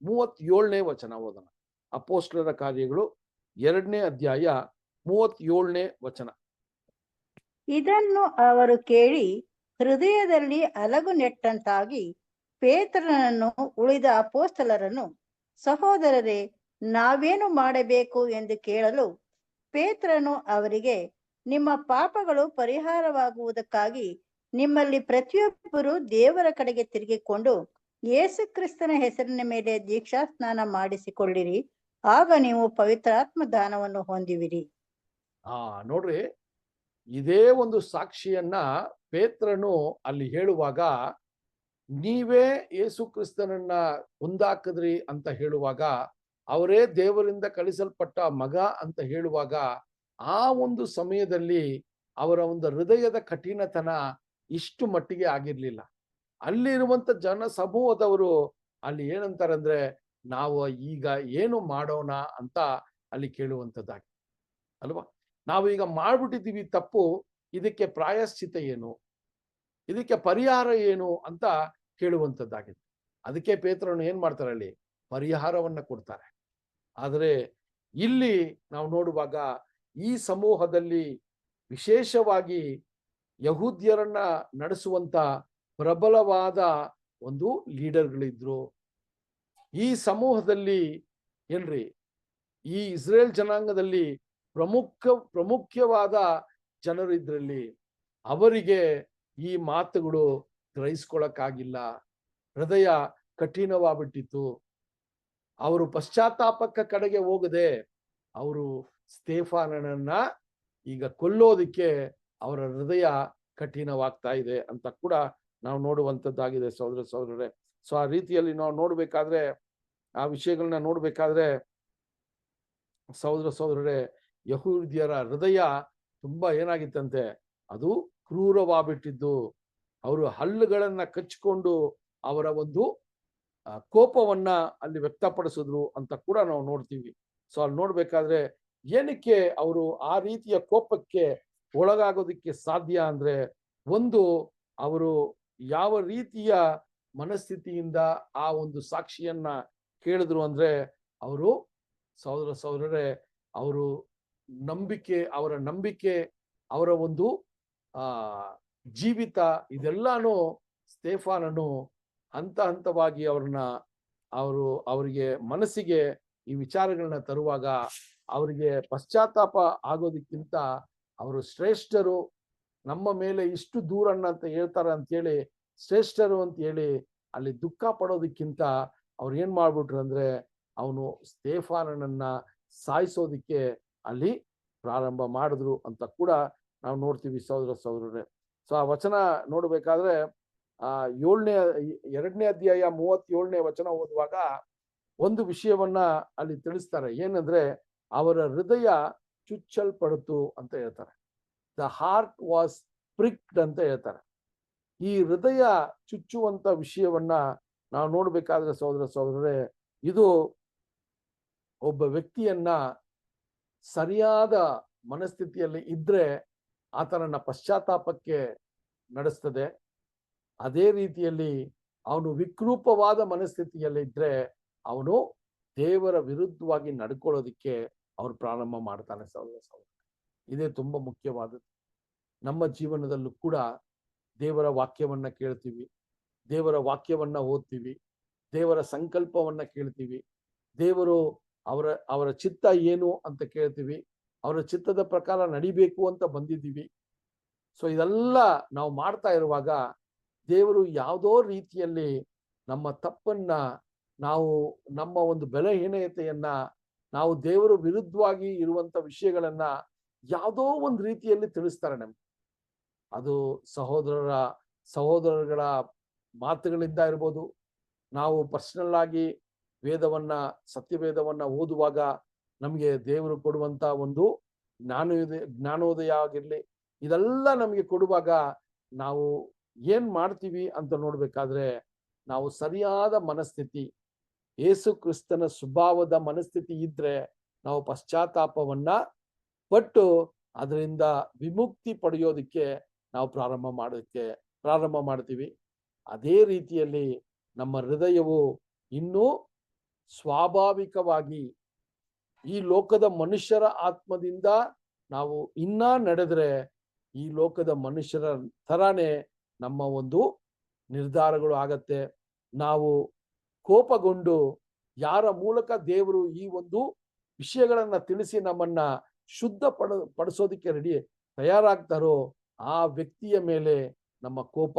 37ನೇ ವಚನ ಓದೋಣ. ಅಪೊಸ್ತಲರ ಕಾರ್ಯಗಳು 2ನೇ ಅಧ್ಯಾಯ 37ನೇ ವಚನ. ಇದನ್ನು ಅವರು ಕೇಳಿ ಹೃದಯದಲ್ಲಿ ಅಲಗು ನೆಟ್ಟಂತಾಗಿ ಪೇತ್ರನನ್ನು ಉಳಿದ ಅಪೊಸ್ತಲರನ್ನು, ಸಹೋದರರೇ, ನಾವೇನು ಮಾಡಬೇಕು ಎಂದು ಕೇಳಲು, ಪೇತ್ರನು ಅವರಿಗೆ, ನಿಮ್ಮ ಪಾಪಗಳು ಪರಿಹಾರವಾಗುವುದಕ್ಕಾಗಿ ನಿಮ್ಮಲ್ಲಿ ಪ್ರತಿಯೊಬ್ಬರು ದೇವರ ಕಡೆಗೆ ತಿರುಗಿಕೊಂಡು ಯೇಸು ಕ್ರಿಸ್ತನ ಹೆಸರಿನ ಮೇಲೆ ದೀಕ್ಷಾ ಸ್ನಾನ ಮಾಡಿಸಿಕೊಳ್ಳಿರಿ, ಆಗ ನೀವು ಪವಿತ್ರಾತ್ಮ ದಾನವನ್ನು ಹೊಂದುವಿರಿ. ನೋಡ್ರಿ, ಇದೇ ಒಂದು ಸಾಕ್ಷಿಯನ್ನ ಪೇತ್ರನು ಅಲ್ಲಿ ಹೇಳುವಾಗ, ನೀವೇ ಯೇಸು ಕ್ರಿಸ್ತನನ್ನ ಕೊಂದಾಕಿದ್ರಿ ಅಂತ ಹೇಳುವಾಗ, ಅವರೇ ದೇವರಿಂದ ಕಳಿಸಲ್ಪಟ್ಟ ಮಗ ಅಂತ ಹೇಳುವಾಗ, ಆ ಒಂದು ಸಮಯದಲ್ಲಿ ಅವರ ಒಂದು ಹೃದಯದ ಕಠಿಣತನ ಇಷ್ಟು ಮಟ್ಟಿಗೆ ಆಗಿರ್ಲಿಲ್ಲ. ಅಲ್ಲಿರುವಂತ ಜನ ಸಮೂಹದವರು ಅಲ್ಲಿ ಏನಂತಾರಂದ್ರೆ, ನಾವು ಈಗ ಏನು ಮಾಡೋಣ ಅಂತ ಅಲ್ಲಿ ಕೇಳುವಂಥದ್ದಾಗಿ ಅಲ್ವಾ. ನಾವು ಈಗ ಮಾಡ್ಬಿಟ್ಟಿದ್ದೀವಿ ತಪ್ಪು, ಇದಕ್ಕೆ ಪ್ರಾಯಶ್ಚಿತ ಏನು, ಇದಕ್ಕೆ ಪರಿಹಾರ ಏನು ಅಂತ ಕೇಳುವಂಥದ್ದಾಗಿದೆ. ಅದಕ್ಕೆ ಪೇತ್ರನು ಏನ್ ಮಾಡ್ತಾರೆ, ಅಲ್ಲಿ ಪರಿಹಾರವನ್ನ ಕೊಡ್ತಾರೆ. ಆದರೆ ಇಲ್ಲಿ ನಾವು ನೋಡುವಾಗ ಈ ಸಮೂಹದಲ್ಲಿ ವಿಶೇಷವಾಗಿ ಯಹೂದ್ಯರನ್ನ ನಡೆಸುವಂತ ಪ್ರಬಲವಾದ ಒಂದು ಲೀಡರ್ಗಳಿದ್ರು. ಈ ಸಮೂಹದಲ್ಲಿ ಏನ್ರಿ, ಈ ಇಸ್ರೇಲ್ ಜನಾಂಗದಲ್ಲಿ ಪ್ರಮುಖವಾದ ಜನರು ಇದ್ರಲ್ಲಿ ಅವರಿಗೆ ಈ ಮಾತುಗಳು ಗ್ರಹಿಸ್ಕೊಳಕ್ಕಾಗಿಲ್ಲ. ಹೃದಯ ಕಠಿಣವಾಗ್ಬಿಟ್ಟಿತ್ತು. ಅವರು ಪಶ್ಚಾತ್ತಾಪಕ್ಕ ಕಡೆಗೆ ಹೋಗದೆ ಅವರು ಸ್ತೆಫಾನನನ್ನ ಈಗ ಕೊಲ್ಲೋದಿಕ್ಕೆ ಅವರ ಹೃದಯ ಕಠಿಣವಾಗ್ತಾ ಇದೆ ಅಂತ ಕೂಡ ನಾವು ನೋಡುವಂಥದ್ದಾಗಿದೆ ಸಹೋದರರೇ. ಸೊ ಆ ರೀತಿಯಲ್ಲಿ ನಾವು ನೋಡ್ಬೇಕಾದ್ರೆ, ಆ ವಿಷಯಗಳನ್ನ ನೋಡ್ಬೇಕಾದ್ರೆ ಸಹೋದರರೇ, ಯಹೂದ್ಯರ ಹೃದಯ ತುಂಬಾ ಏನಾಗಿತ್ತಂತೆ, ಅದು ಕ್ರೂರವಾಗ್ಬಿಟ್ಟಿದ್ದು. ಅವರು ಹಲ್ಲುಗಳನ್ನ ಕಚ್ಕೊಂಡು ಅವರ ಒಂದು ಕೋಪವನ್ನ ಅಲ್ಲಿ ವ್ಯಕ್ತಪಡಿಸಿದ್ರು ಅಂತ ಕೂಡ ನಾವು ನೋಡ್ತೀವಿ. ಸೊ ಅಲ್ಲಿ ನೋಡ್ಬೇಕಾದ್ರೆ ಏನಕ್ಕೆ ಅವರು ಆ ರೀತಿಯ ಕೋಪಕ್ಕೆ ಒಳಗಾಗೋದಕ್ಕೆ ಸಾಧ್ಯ ಅಂದ್ರೆ, ಒಂದು, ಅವರು ಯಾವ ರೀತಿಯ ಮನಸ್ಥಿತಿಯಿಂದ ಆ ಒಂದು ಸಾಕ್ಷಿಯನ್ನ ಕೇಳಿದ್ರು ಅಂದ್ರೆ, ಅವರು ಸಹೋದರರೇ, ಅವರು ಅವರ ನಂಬಿಕೆ, ಅವರ ಒಂದು ಜೀವಿತ, ಇದೆಲ್ಲಾನು ಸ್ತೆಫಾನನು ಹಂತ ಹಂತವಾಗಿ ಅವರಿಗೆ ಮನಸ್ಸಿಗೆ ಈ ವಿಚಾರಗಳನ್ನ ತರುವಾಗ ಅವರಿಗೆ ಪಶ್ಚಾತ್ತಾಪ ಆಗೋದಕ್ಕಿಂತ ಅವರು ಶ್ರೇಷ್ಠರು, ನಮ್ಮ ಮೇಲೆ ಇಷ್ಟು ದೂರನ್ನ ಅಂತ ಹೇಳ್ತಾರೆ ಅಂತೇಳಿ ಶ್ರೇಷ್ಠರು ಅಂತ ಹೇಳಿ ಅಲ್ಲಿ ದುಃಖ ಪಡೋದಕ್ಕಿಂತ ಅವ್ರು ಏನ್ ಮಾಡ್ಬಿಟ್ರು ಅಂದ್ರೆ, ಅವನು ಸ್ತೆಫಾನನನ್ನ ಸಾಯಿಸೋದಿಕ್ಕೆ ಅಲ್ಲಿ ಪ್ರಾರಂಭ ಮಾಡಿದ್ರು ಅಂತ ಕೂಡ ನಾವು ನೋಡ್ತೀವಿ ಸಹೋದರರೇ. ಸೊ ಆ ವಚನ ನೋಡ್ಬೇಕಾದ್ರೆ 2ನೇ ಅಧ್ಯಾಯ 37ನೇ ವಚನ ಓದುವಾಗ ಒಂದು ವಿಷಯವನ್ನ ಅಲ್ಲಿ ತಿಳಿಸ್ತಾರೆ. ಏನಂದ್ರೆ, ಅವರ ಹೃದಯ ಚುಚ್ಚಲ್ಪಡ್ತು ಅಂತ ಹೇಳ್ತಾರೆ. ದ ಹಾರ್ಟ್ ವಾಸ್ ಪ್ರಿಕ್ಡ್ ಅಂತ ಹೇಳ್ತಾರೆ. ಈ ಹೃದಯ ಚುಚ್ಚುವಂತ ವಿಷಯವನ್ನ ನಾವು ನೋಡ್ಬೇಕಾದ್ರೆ ಸಹೋದರರೇ, ಇದು ಒಬ್ಬ ವ್ಯಕ್ತಿಯನ್ನ ಸರಿಯಾದ ಮನಸ್ಥಿತಿಯಲ್ಲಿ ಇದ್ರೆ ಆತನನ್ನ ಪಶ್ಚಾತ್ತಾಪಕ್ಕೆ ನಡೆಸ್ತದೆ. ಅದೇ ರೀತಿಯಲ್ಲಿ ಅವನು ವಿಕೃಪವಾದ ಮನಸ್ಥಿತಿಯಲ್ಲಿ ಇದ್ರೆ ಅವನು ದೇವರ ವಿರುದ್ಧವಾಗಿ ನಡ್ಕೊಳ್ಳೋದಿಕ್ಕೆ ಅವ್ರು ಪ್ರಾರಂಭ ಮಾಡ್ತಾನೆ ಸಹೋದರ. ಇದೇ ತುಂಬಾ ಮುಖ್ಯವಾದದ್ದು. ನಮ್ಮ ಜೀವನದಲ್ಲೂ ಕೂಡ ದೇವರ ವಾಕ್ಯವನ್ನ ಕೇಳ್ತೀವಿ, ದೇವರ ವಾಕ್ಯವನ್ನ ಓದ್ತೀವಿ, ದೇವರ ಸಂಕಲ್ಪವನ್ನ ಕೇಳ್ತೀವಿ, ದೇವರು ಅವರ ಚಿತ್ತ ಏನು ಅಂತ ಕೇಳ್ತೀವಿ, ಅವರ ಚಿತ್ತದ ಪ್ರಕಾರ ನಡಿಬೇಕು ಅಂತ ಬಂದಿದ್ದೀವಿ. ಸೊ ಇದೆಲ್ಲ ನಾವು ಮಾಡ್ತಾ ಇರುವಾಗ ದೇವರು ಯಾವುದೋ ರೀತಿಯಲ್ಲಿ ನಮ್ಮ ತಪ್ಪನ್ನ, ನಾವು ನಮ್ಮ ಒಂದು ಬಲಹೀನತೆಯನ್ನ, ನಾವು ದೇವರು ವಿರುದ್ಧವಾಗಿ ಇರುವಂತ ವಿಷಯಗಳನ್ನ ಯಾವುದೋ ಒಂದು ರೀತಿಯಲ್ಲಿ ತಿಳಿಸ್ತಾರೆ ನಮ್ಗೆ. ಅದು ಸಹೋದರಗಳ ಮಾತುಗಳಿಂದ ಇರ್ಬೋದು, ನಾವು ಪರ್ಸನಲ್ ಆಗಿ ಸತ್ಯವೇದವನ್ನ ಓದುವಾಗ ನಮಗೆ ದೇವರು ಕೊಡುವಂತ ಒಂದು ಜ್ಞಾನೋದಯ ಆಗಿರ್ಲಿ, ಇದೆಲ್ಲ ನಮಗೆ ಕೊಡುವಾಗ ನಾವು ಏನ್ ಮಾಡ್ತೀವಿ ಅಂತ ನೋಡ್ಬೇಕಾದ್ರೆ, ನಾವು ಸರಿಯಾದ ಮನಸ್ಥಿತಿ, ಯೇಸು ಕ್ರಿಸ್ತನ ಸ್ವಭಾವದ ಮನಸ್ಥಿತಿ ಇದ್ರೆ ನಾವು ಪಶ್ಚಾತ್ತಾಪವನ್ನ ಪಟ್ಟು ಅದರಿಂದ ವಿಮುಕ್ತಿ ಪಡೆಯೋದಿಕ್ಕೆ ನಾವು ಪ್ರಾರಂಭ ಮಾಡ್ತೀವಿ. ಅದೇ ರೀತಿಯಲ್ಲಿ ನಮ್ಮ ಹೃದಯವು ಇನ್ನೂ ಸ್ವಾಭಾವಿಕವಾಗಿ ಈ ಲೋಕದ ಮನುಷ್ಯರ ಆತ್ಮದಿಂದ ನಾವು ಇನ್ನ ನಡೆದ್ರೆ ಈ ಲೋಕದ ಮನುಷ್ಯರ ತರಾನೇ ನಮ್ಮ ಒಂದು ನಿರ್ಧಾರಗಳು ಆಗತ್ತೆ. ನಾವು ಕೋಪಗೊಂಡು ಯಾರ ಮೂಲಕ ದೇವರು ಈ ಒಂದು ವಿಷಯಗಳನ್ನ ತಿಳಿಸಿ ನಮ್ಮನ್ನ ಪಡಿಸೋದಿಕ್ಕೆ ತಯಾರಾಗ್ತಾರೋ ಆ ವ್ಯಕ್ತಿಯ ಮೇಲೆ ನಮ್ಮ ಕೋಪ,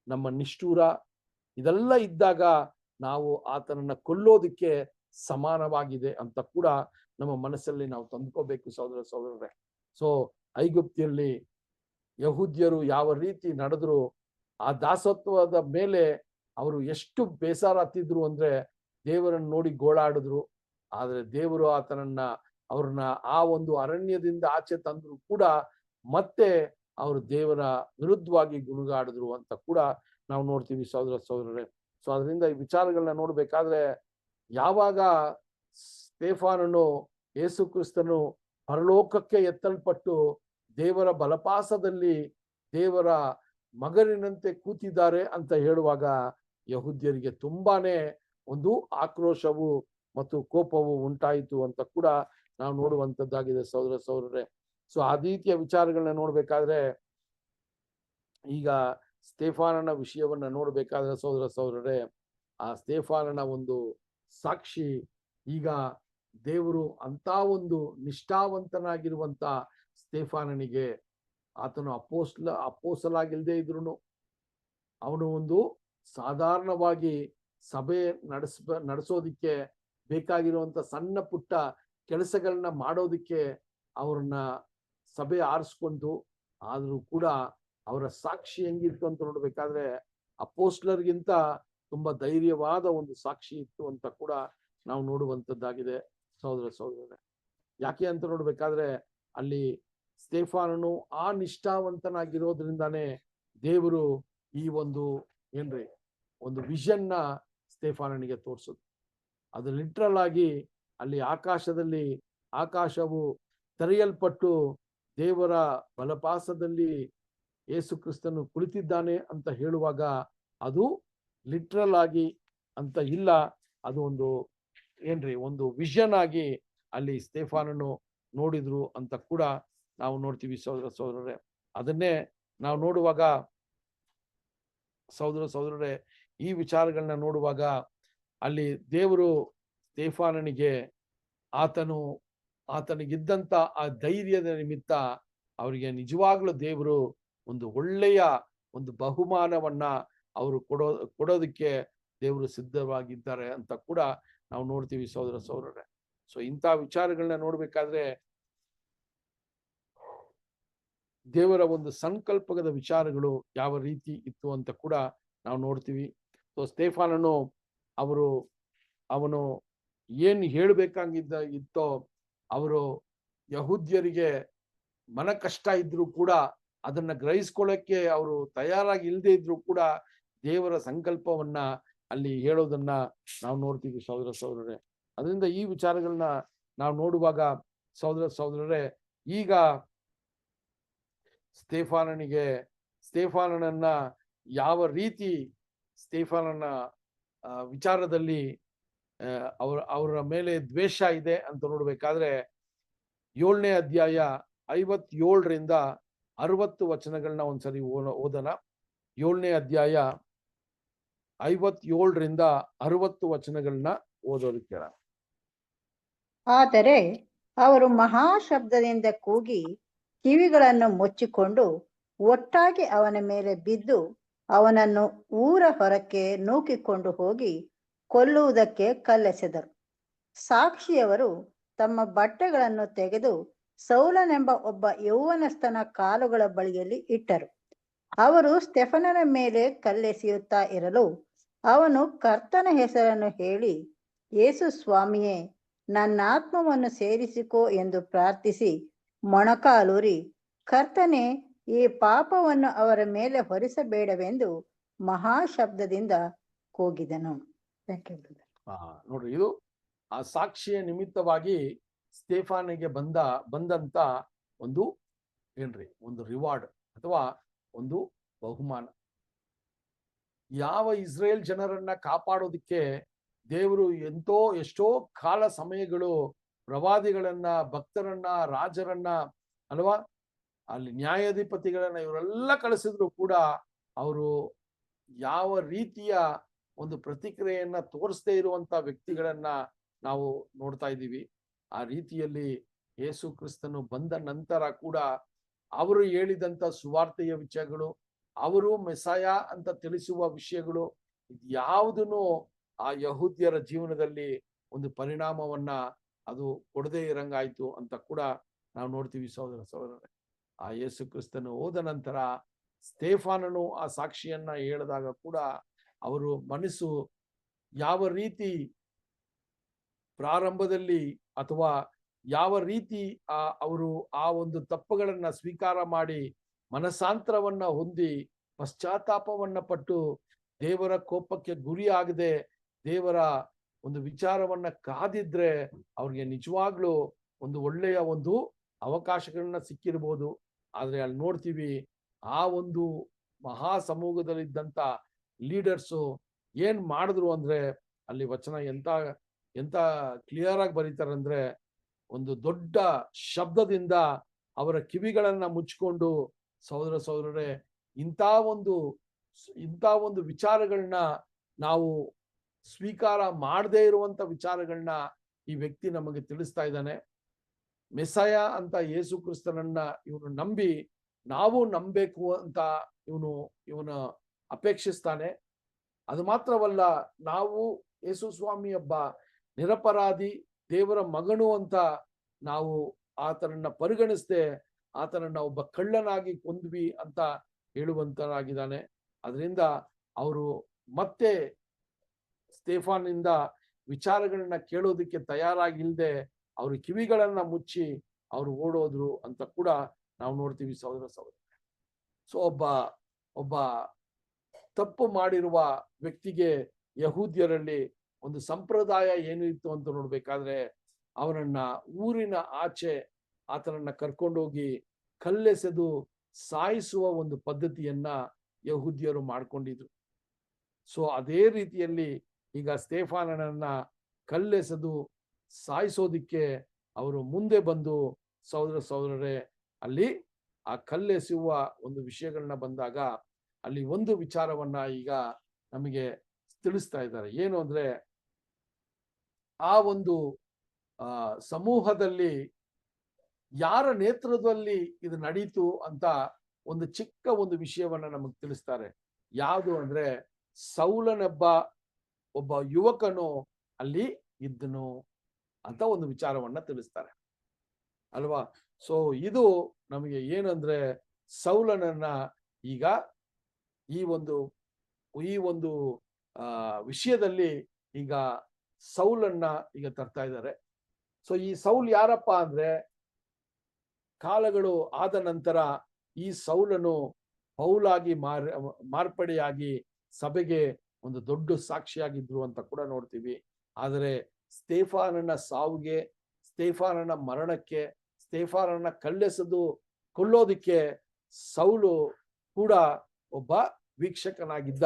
ನಮ್ಮ ನಿಷ್ಠೂರ ಇದೆಲ್ಲ ಇದ್ದಾಗ ನಾವು ಆತನನ್ನ ಕೊಲ್ಲೋದಿಕ್ಕೆ ಸಮಾನವಾಗಿದೆ ಅಂತ ಕೂಡ ನಮ್ಮ ಮನಸ್ಸಲ್ಲಿ ನಾವು ತಂದ್ಕೋಬೇಕು ಸಹೋದರರೇ. ಸೊ ಐಗುಪ್ತಿಯಲ್ಲಿ ಯಹೂದ್ಯರು ಯಾವ ರೀತಿ ನಡೆದ್ರು, ಆ ದಾಸತ್ವದ ಮೇಲೆ ಅವರು ಎಷ್ಟು ಬೇಸರ ಹತ್ತಿದ್ರು ಅಂದ್ರೆ ದೇವರನ್ನು ನೋಡಿ ಗೋಳಾಡಿದ್ರು. ಆದ್ರೆ ದೇವರು ಅವ್ರನ್ನ ಆ ಒಂದು ಅರಣ್ಯದಿಂದ ಆಚೆ ತಂದ್ರು ಕೂಡ ಮತ್ತೆ ಅವರು ದೇವರ ವಿರುದ್ಧವಾಗಿ ಗುಣಗಾಡಿದ್ರು ಅಂತ ಕೂಡ ನಾವು ನೋಡ್ತೀವಿ ಸಹೋದರರೇ. ಸೊ ಅದರಿಂದ ಈ ವಿಚಾರಗಳನ್ನ ನೋಡ್ಬೇಕಾದ್ರೆ, ಯಾವಾಗ ಸ್ತೆಫಾನನು ಯೇಸು ಕ್ರಿಸ್ತನು ಪರಲೋಕಕ್ಕೆ ಎತ್ತಲ್ಪಟ್ಟು ದೇವರ ಬಲಪಾಸದಲ್ಲಿ ದೇವರ ಮಗನಿನಂತೆ ಕೂತಿದ್ದಾರೆ ಅಂತ ಹೇಳುವಾಗ ಯಹೂದ್ಯರಿಗೆ ತುಂಬಾನೇ ಒಂದು ಆಕ್ರೋಶವು ಮತ್ತು ಕೋಪವು ಉಂಟಾಯಿತು ಅಂತ ಕೂಡ ನಾವು ನೋಡುವಂತದ್ದಾಗಿದೆ ಸಹೋದರರೇ. ಸೊ ಆ ರೀತಿಯ ವಿಚಾರಗಳನ್ನ ನೋಡ್ಬೇಕಾದ್ರೆ, ಈಗ ಸ್ತೆಫಾನನ ವಿಷಯವನ್ನ ನೋಡ್ಬೇಕಾದ್ರೆ ಸಹೋದರರೇ, ಆ ಸ್ತೆಫಾನನ ಒಂದು ಸಾಕ್ಷಿ ಈಗ ದೇವರು ಅಂತ ಒಂದು ನಿಷ್ಠಾವಂತನಾಗಿರುವಂತ ಸ್ತೆಫಾನನಿಗೆ, ಆತನು ಅಪೋಸ್ತಲನಾಗಿಲ್ಲದೆ ಇದ್ರು ಅವನು ಒಂದು ಸಾಧಾರಣವಾಗಿ ಸಭೆ ನಡೆಸೋದಿಕ್ಕೆ ಬೇಕಾಗಿರುವಂತ ಸಣ್ಣ ಪುಟ್ಟ ಕೆಲಸಗಳನ್ನ ಮಾಡೋದಿಕ್ಕೆ ಅವ್ರನ್ನ ಸಭೆ ಆರಿಸ್ಕೊಂಡು, ಆದ್ರೂ ಕೂಡ ಅವರ ಸಾಕ್ಷಿ ಹೆಂಗಿತ್ತು ಅಂತ ನೋಡ್ಬೇಕಾದ್ರೆ ಅಪೋಸ್ಟ್ಲರ್ಗಿಂತ ತುಂಬಾ ಧೈರ್ಯವಾದ ಒಂದು ಸಾಕ್ಷಿ ಇತ್ತು ಅಂತ ಕೂಡ ನಾವು ನೋಡುವಂತದ್ದಾಗಿದೆ ಸಹೋದರರೇ. ಯಾಕೆ ಅಂತ ನೋಡ್ಬೇಕಾದ್ರೆ ಅಲ್ಲಿ ಸ್ತೆಫಾನನು ಆ ನಿಷ್ಠಾವಂತನಾಗಿರೋದ್ರಿಂದಾನೇ ದೇವರು ಈ ಒಂದು ಒಂದು ವಿಷನ್ನ ಸ್ತೆಫಾನನಿಗೆ ತೋರಿಸೋದು. ಅದು ಲಿಟ್ರಲ್ ಆಗಿ ಅಲ್ಲಿ ಆಕಾಶವು ತೆರೆಯಲ್ಪಟ್ಟು ದೇವರ ಬಲಪಾಸದಲ್ಲಿ ಯೇಸು ಕ್ರಿಸ್ತನು ಕುಳಿತಿದ್ದಾನೆ ಅಂತ ಹೇಳುವಾಗ ಅದು ಲಿಟ್ರಲ್ ಆಗಿ ಅಂತ ಇಲ್ಲ, ಅದು ಒಂದು ವಿಷನ್ ಆಗಿ ಅಲ್ಲಿ ಸ್ತೆಫಾನನು ನೋಡಿದ್ರು ಅಂತ ಕೂಡ ನಾವು ನೋಡ್ತೀವಿ ಸಹೋದರರೇ. ಅದನ್ನೇ ನಾವು ನೋಡುವಾಗ ಸಹೋದರರೇ, ಈ ವಿಚಾರಗಳನ್ನ ನೋಡುವಾಗ ಅಲ್ಲಿ ದೇವರು ಸ್ತೆಫಾನನಿಗೆ ಆತನಿಗಿದ್ದಂತ ಆ ಧೈರ್ಯದ ನಿಮಿತ್ತ ಅವರಿಗೆ ನಿಜವಾಗ್ಲೂ ದೇವರು ಒಂದು ಒಳ್ಳೆಯ ಒಂದು ಬಹುಮಾನವನ್ನ ಅವರು ಕೊಡೋದಕ್ಕೆ ದೇವರು ಸಿದ್ಧವಾಗಿದ್ದಾರೆ ಅಂತ ಕೂಡ ನಾವು ನೋಡ್ತೀವಿ ಸಹೋದರರೇ. ಸೊ ಇಂಥ ವಿಚಾರಗಳನ್ನ ನೋಡ್ಬೇಕಾದ್ರೆ ದೇವರ ಒಂದು ಸಂಕಲ್ಪದ ವಿಚಾರಗಳು ಯಾವ ರೀತಿ ಇತ್ತು ಅಂತ ಕೂಡ ನಾವು ನೋಡ್ತೀವಿ. ಸೊ ಸ್ತೆಫಾನನು ಅವನು ಏನ್ ಇತ್ತೋ ಅವರು ಯಹೂದ್ಯರಿಗೆ ಮನ ಕಷ್ಟ ಇದ್ರು ಕೂಡ ಅದನ್ನ ಗ್ರಹಿಸ್ಕೊಳ್ಳಕ್ಕೆ ಅವರು ತಯಾರಾಗಿ ಇಲ್ಲದೆ ಇದ್ರು ಕೂಡ ದೇವರ ಸಂಕಲ್ಪವನ್ನ ಅಲ್ಲಿ ಹೇಳೋದನ್ನ ನಾವು ನೋಡ್ತೀವಿ ಸಹೋದರರೇ. ಅದರಿಂದ ಈ ವಿಚಾರಗಳನ್ನ ನಾವು ನೋಡುವಾಗ ಸಹೋದರರೇ, ಈಗ ಸ್ತೆಫಾನನನ್ನ ಯಾವ ರೀತಿ ಸ್ತೆಫಾನನ ವಿಚಾರದಲ್ಲಿ ಅವರ ಮೇಲೆ ದ್ವೇಷ ಇದೆ ಅಂತ ನೋಡ್ಬೇಕಾದ್ರೆ 7ನೇ ಅಧ್ಯಾಯ 57ರಿಂದ 60 ವಚನಗಳನ್ನ ಒಂದ್ಸರಿ ಓದೋಣ. 7ನೇ ಅಧ್ಯಾಯ 57ರಿಂದ 60 ವಚನಗಳನ್ನ ಓದೋದಕ್ಕೆ. ಆದರೆ ಅವರು ಮಹಾಶಬ್ದದಿಂದ ಕೂಗಿ ಕಿವಿಗಳನ್ನು ಮುಚ್ಚಿಕೊಂಡು ಒಟ್ಟಾಗಿ ಅವನ ಮೇಲೆ ಬಿದ್ದು ಅವನನ್ನು ಊರ ಹೊರಕ್ಕೆ ನೂಕಿಕೊಂಡು ಹೋಗಿ ಕೊಲ್ಲುವುದಕ್ಕೆ ಕಲ್ಲೆಸೆದರು. ಸಾಕ್ಷಿಯವರು ತಮ್ಮ ಬಟ್ಟೆಗಳನ್ನು ತೆಗೆದು ಸೌಲನೆಂಬ ಒಬ್ಬ ಯೌವನಸ್ಥನ ಕಾಲುಗಳ ಬಳಿಯಲ್ಲಿ ಇಟ್ಟರು. ಅವರು ಸ್ತೆಫನನ ಮೇಲೆ ಕಲ್ಲೆಸೆಯುತ್ತಾ ಇರಲು ಅವನು ಕರ್ತನ ಹೆಸರನ್ನು ಹೇಳಿ, ಯೇಸು ಸ್ವಾಮಿಯೇ, ನನ್ನ ಆತ್ಮವನ್ನು ಸೇರಿಸಿಕೋ ಎಂದು ಪ್ರಾರ್ಥಿಸಿ ಮೊಣಕಾಲೂರಿ, ಕರ್ತನೇ, ಈ ಪಾಪವನ್ನು ಅವರ ಮೇಲೆ ಹೊರಿಸಬೇಡವೆಂದು ಮಹಾಶಬ್ದದಿಂದ ಕೂಗಿದನು. ನೋಡ್ರಿ, ಇದು ಆ ಸಾಕ್ಷಿಯ ನಿಮಿತ್ತವಾಗಿ ಸ್ತೆಫಾನಿಗೆ ಬಂದಂತ ಒಂದು ರಿವಾರ್ಡ್ ಅಥವಾ ಒಂದು ಬಹುಮಾನ. ಯಾವ ಇಸ್ರೇಲ್ ಜನರನ್ನ ಕಾಪಾಡೋದಕ್ಕೆ ದೇವರು ಎಷ್ಟೋ ಕಾಲ ಸಮಯಗಳು ಪ್ರವಾದಿಗಳನ್ನ, ಭಕ್ತರನ್ನ, ರಾಜರನ್ನ ಅಲ್ವಾ, ಅಲ್ಲಿ ನ್ಯಾಯಾಧಿಪತಿಗಳನ್ನ ಇವರೆಲ್ಲ ಕಳಿಸಿದ್ರು ಕೂಡ ಅವರು ಯಾವ ರೀತಿಯ ಒಂದು ಪ್ರತಿಕ್ರಿಯೆಯನ್ನ ತೋರಿಸದೇ ಇರುವಂತ ವ್ಯಕ್ತಿಗಳನ್ನ ನಾವು ನೋಡ್ತಾ ಇದ್ದೀವಿ. ಆ ರೀತಿಯಲ್ಲಿ ಯೇಸು ಕ್ರಿಸ್ತನು ಬಂದ ನಂತರ ಕೂಡ ಅವರು ಹೇಳಿದಂತ ಸುವಾರ್ತೆಯ ವಿಷಯಗಳು, ಅವರು ಮೆಸಾಯ ಅಂತ ತಿಳಿಸುವ ವಿಷಯಗಳು, ಯಾವುದನ್ನು ಆ ಯಹೂದ್ಯರ ಜೀವನದಲ್ಲಿ ಒಂದು ಪರಿಣಾಮವನ್ನ ಅದು ಕೊಡದೇ ಇರಂಗಾಯ್ತು ಅಂತ ಕೂಡ ನಾವು ನೋಡ್ತೀವಿ ಸಹೋದರರೇ. ಆ ಯೇಸು ಕ್ರಿಸ್ತನು ಹೋದ ನಂತರ ಸ್ತೆಫಾನನು ಆ ಸಾಕ್ಷಿಯನ್ನ ಹೇಳಿದಾಗ ಕೂಡ ಅವರು ಮನಸ್ಸು ಯಾವ ರೀತಿ ಪ್ರಾರಂಭದಲ್ಲಿ ಅಥವಾ ಯಾವ ರೀತಿ ಅವರು ಆ ಒಂದು ತಪ್ಪುಗಳನ್ನ ಸ್ವೀಕಾರ ಮಾಡಿ ಮನಸಾಂತರವನ್ನ ಹೊಂದಿ ಪಶ್ಚಾತ್ತಾಪವನ್ನ ಪಟ್ಟು ದೇವರ ಕೋಪಕ್ಕೆ ಗುರಿ ಆಗದೆ ದೇವರ ಒಂದು ವಿಚಾರವನ್ನ ಕಾದಿದ್ರೆ ಅವ್ರಿಗೆ ನಿಜವಾಗ್ಲೂ ಒಂದು ಒಳ್ಳೆಯ ಒಂದು ಅವಕಾಶಗಳನ್ನ ಸಿಕ್ಕಿರ್ಬೋದು. ಆದ್ರೆ ಅಲ್ಲಿ ನೋಡ್ತೀವಿ, ಆ ಒಂದು ಮಹಾ ಸಮೂಹದಲ್ಲಿದ್ದಂತ ಲೀಡರ್ಸು ಏನ್ ಮಾಡಿದ್ರು ಅಂದ್ರೆ, ಅಲ್ಲಿ ವಚನ ಎಂತ ಕ್ಲಿಯರ್ ಆಗಿ ಬರೀತಾರಂದ್ರೆ, ಒಂದು ದೊಡ್ಡ ಶಬ್ದದಿಂದ ಅವರ ಕಿವಿಗಳನ್ನ ಮುಚ್ಚಿಕೊಂಡು, ಸಹೋದರರೇ, ಇಂಥ ಒಂದು ವಿಚಾರಗಳನ್ನ ನಾವು ಸ್ವೀಕಾರ ಮಾಡದೇ ಇರುವಂತ ವಿಚಾರಗಳನ್ನ ಈ ವ್ಯಕ್ತಿ ನಮಗೆ ತಿಳಿಸ್ತಾ ಇದ್ದಾನೆ. ಮೆಸ್ಸಾಯ ಅಂತ ಯೇಸು ಕ್ರಿಸ್ತನನ್ನ ಇವನು ನಂಬಿ ನಾವು ನಂಬಬೇಕು ಅಂತ ಇವನು ಅಪೇಕ್ಷಿಸ್ತಾನೆ. ಅದು ಮಾತ್ರವಲ್ಲ, ನಾವು ಯೇಸು ಸ್ವಾಮಿ ಒಬ್ಬ ನಿರಪರಾಧಿ ದೇವರ ಮಗನು ಅಂತ ನಾವು ಆತನನ್ನ ಪರಿಗಣಿಸದೆ ಆತನನ್ನ ಒಬ್ಬ ಕಳ್ಳನಾಗಿ ಕೊಂದ್ವಿ ಅಂತ ಹೇಳುವಂತರಾಗಿದ್ದಾನೆ. ಅದರಿಂದ ಅವರು ಮತ್ತೆ ಸ್ಟೇಫಾನಿಂದ ವಿಚಾರಗಳನ್ನ ಕೇಳೋದಕ್ಕೆ ತಯಾರಾಗಿಲ್ದೆ ಅವ್ರ ಕಿವಿಗಳನ್ನ ಮುಚ್ಚಿ ಅವರು ಓಡೋದ್ರು ಅಂತ ಕೂಡ ನಾವು ನೋಡ್ತೀವಿ ಸಹೋದರ ಸಹೋದರ. ಸೊ ಒಬ್ಬ ತಪ್ಪು ಮಾಡಿರುವ ವ್ಯಕ್ತಿಗೆ ಯಹೂದ್ಯರಲ್ಲಿ ಒಂದು ಸಂಪ್ರದಾಯ ಏನು ಇತ್ತು ಅಂತ ನೋಡ್ಬೇಕಾದ್ರೆ ಅವನನ್ನ ಊರಿನ ಆಚೆ ಆತನನ್ನ ಕರ್ಕೊಂಡೋಗಿ ಕಲ್ಲೆಸೆದು ಸಾಯಿಸುವ ಒಂದು ಪದ್ಧತಿಯನ್ನ ಯಹೂದ್ಯರು ಮಾಡ್ಕೊಂಡಿದ್ರು. ಸೊ ಅದೇ ರೀತಿಯಲ್ಲಿ ಈಗ ಸ್ಟೇಫಾನನನ್ನ ಕಲ್ಲೆಸೆದು ಸಾಯಿಸೋದಿಕ್ಕೆ ಅವರು ಮುಂದೆ ಬಂದು ಸಹೋದರರೇ ಅಲ್ಲಿ ಆ ಕಲ್ಲೆಸೆಯುವ ಒಂದು ವಿಷಯಗಳನ್ನ ಬಂದಾಗ ಅಲ್ಲಿ ಒಂದು ವಿಚಾರವನ್ನ ಈಗ ನಮಗೆ ತಿಳಿಸ್ತಾ ಇದ್ದಾರೆ. ಏನು ಅಂದ್ರೆ ಆ ಒಂದು ಸಮೂಹದಲ್ಲಿ ಯಾರ ನೇತೃತ್ವದಲ್ಲಿ ಇದು ನಡೀತು ಅಂತ ಒಂದು ಚಿಕ್ಕ ಒಂದು ವಿಷಯವನ್ನ ನಮಗೆ ತಿಳಿಸ್ತಾರೆ. ಯಾವುದು ಅಂದ್ರೆ ಒಬ್ಬ ಯುವಕನು ಅಲ್ಲಿ ಇದ್ದನು ಅಂತ ಒಂದು ವಿಚಾರವನ್ನ ತಿಳಿಸ್ತಾರೆ ಅಲ್ವಾ. ಸೊ ಇದು ನಮಗೆ ಏನಂದ್ರೆ ಸೌಲನನ್ನ ಈಗ ಈ ಒಂದು ವಿಷಯದಲ್ಲಿ ಈಗ ಸೌಲನ್ನ ಈಗ ತರ್ತಾ ಇದ್ದಾರೆ. ಸೊ ಈ ಸೌಲ್ ಯಾರಪ್ಪ ಅಂದ್ರೆ ಕಾಲಗಳು ಆದ ನಂತರ ಈ ಸೌಲನು ಪೌಲಾಗಿ ಮಾರ್ಪಡೆಯಾಗಿ ಸಭೆಗೆ ಒಂದು ದೊಡ್ಡ ಸಾಕ್ಷಿಯಾಗಿದ್ರು ಅಂತ ಕೂಡ ನೋಡ್ತೀವಿ. ಆದರೆ ಸ್ಟೇಫಾನನ ಸಾವಿಗೆ, ಸ್ಟೇಫಾನನ ಮರಣಕ್ಕೆ, ಸ್ಟೇಫಾನನ ಕಲ್ಲೆಸೆದು ಕೊಲ್ಲೋದಿಕ್ಕೆ ಸೌಲು ಕೂಡ ಒಬ್ಬ ವೀಕ್ಷಕನಾಗಿದ್ದ.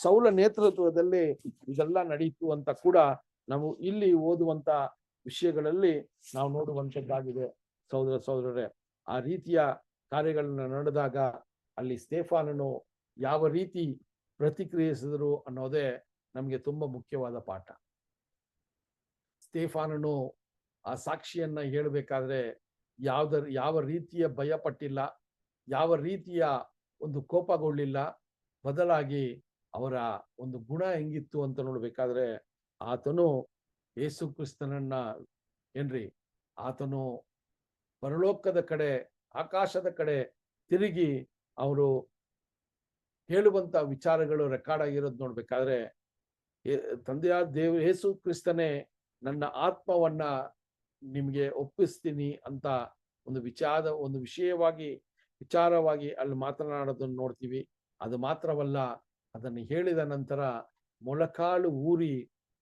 ಸೌಲ ನೇತೃತ್ವದಲ್ಲಿ ಇದೆಲ್ಲ ನಡೀತು ಅಂತ ಕೂಡ ನಾವು ಇಲ್ಲಿ ಓದುವಂತ ವಿಷಯಗಳಲ್ಲಿ ನಾವು ನೋಡುವಂತದ್ದಾಗಿದೆ ಸಹೋದರರೇ. ಆ ರೀತಿಯ ಕಾರ್ಯಗಳನ್ನ ನಡೆದಾಗ ಅಲ್ಲಿ ಸ್ಟೇಫಾನನು ಯಾವ ರೀತಿ ಪ್ರತಿಕ್ರಿಯಿಸಿದರು ಅನ್ನೋದೇ ನಮಗೆ ತುಂಬಾ ಮುಖ್ಯವಾದ ಪಾಠ. ಸ್ಟೇಫಾನನು ಆ ಸಾಕ್ಷಿಯನ್ನ ಹೇಳಬೇಕಾದ್ರೆ ಯಾವ ರೀತಿಯ ಭಯ ಪಟ್ಟಿಲ್ಲ, ಯಾವ ರೀತಿಯ ಒಂದು ಕೋಪಗೊಳ್ಳಿಲ್ಲ. ಬದಲಾಗಿ ಅವರ ಒಂದು ಗುಣ ಹೆಂಗಿತ್ತು ಅಂತ ನೋಡ್ಬೇಕಾದ್ರೆ ಆತನು ಯೇಸು ಕ್ರಿಸ್ತನನ್ನ ಆತನು ಪರಲೋಕದ ಕಡೆ, ಆಕಾಶದ ಕಡೆ ತಿರುಗಿ ಅವರು ಹೇಳುವಂತ ವಿಚಾರಗಳು ರೆಕಾರ್ಡ್ ಆಗಿರೋದು ನೋಡ್ಬೇಕಾದ್ರೆ ತಂದೆಯಾದ ಯೇಸು ಕ್ರಿಸ್ತನೇ ನನ್ನ ಆತ್ಮವನ್ನ ನಿಮ್ಗೆ ಒಪ್ಪಿಸ್ತೀನಿ ಅಂತ ಒಂದು ವಿಚಾರವಾಗಿ ಅಲ್ಲಿ ಮಾತನಾಡೋದನ್ನು ನೋಡ್ತೀವಿ. ಅದು ಮಾತ್ರವಲ್ಲ, ಅದನ್ನು ಹೇಳಿದ ನಂತರ ಮೊಳಕಾಲು ಊರಿ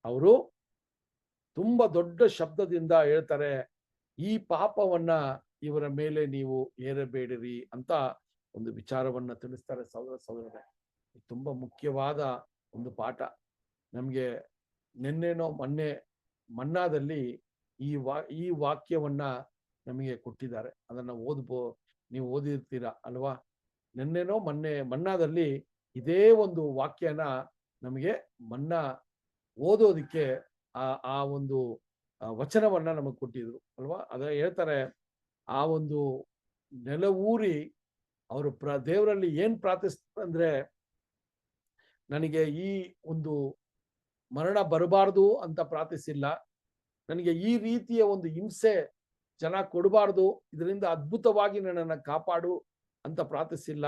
ಅವರು ತುಂಬಾ ದೊಡ್ಡ ಶಬ್ದದಿಂದ ಹೇಳ್ತಾರೆ, ಈ ಪಾಪವನ್ನ ಇವರ ಮೇಲೆ ನೀವು ಏರಬೇಡಿರಿ ಅಂತ ಒಂದು ವಿಚಾರವನ್ನ ತಿಳಿಸ್ತಾರೆ ಸಹೋದರರೇ. ತುಂಬಾ ಮುಖ್ಯವಾದ ಒಂದು ಪಾಠ. ನಮ್ಗೆ ನಿನ್ನೆನೋ ಮನ್ನಾದಲ್ಲಿ ಈ ವಾಕ್ಯವನ್ನ ನಮಗೆ ಕೊಟ್ಟಿದ್ದಾರೆ. ಅದನ್ನ ನೀವು ಓದಿರ್ತೀರಾ ಅಲ್ವಾ. ನಿನ್ನೆನೋ ಮನ್ನಾದಲ್ಲಿ ಇದೇ ಒಂದು ವಾಕ್ಯನ ನಮಗೆ ಓದೋದಿಕ್ಕೆ ಆ ಒಂದು ವಚನವನ್ನ ನಮಗೆ ಕೊಟ್ಟಿದ್ರು ಅಲ್ವಾ. ಅದ ಹೇಳ್ತಾರೆ, ಆ ಒಂದು ನೆಲವೂರಿ ಅವರು ದೇವರಲ್ಲಿ ಏನ್ ಪ್ರಾರ್ಥಿಸ್ತಾರೆ, ನನಗೆ ಈ ಒಂದು ಮರಣ ಬರಬಾರ್ದು ಅಂತ ಪ್ರಾರ್ಥಿಸಿಲ್ಲ, ನನಗೆ ಈ ರೀತಿಯ ಒಂದು ಹಿಂಸೆ ಜನ ಕೊಡಬಾರ್ದು, ಇದರಿಂದ ಅದ್ಭುತವಾಗಿ ನನ್ನನ್ನು ಕಾಪಾಡು ಅಂತ ಪ್ರಾರ್ಥಿಸಿಲ್ಲ.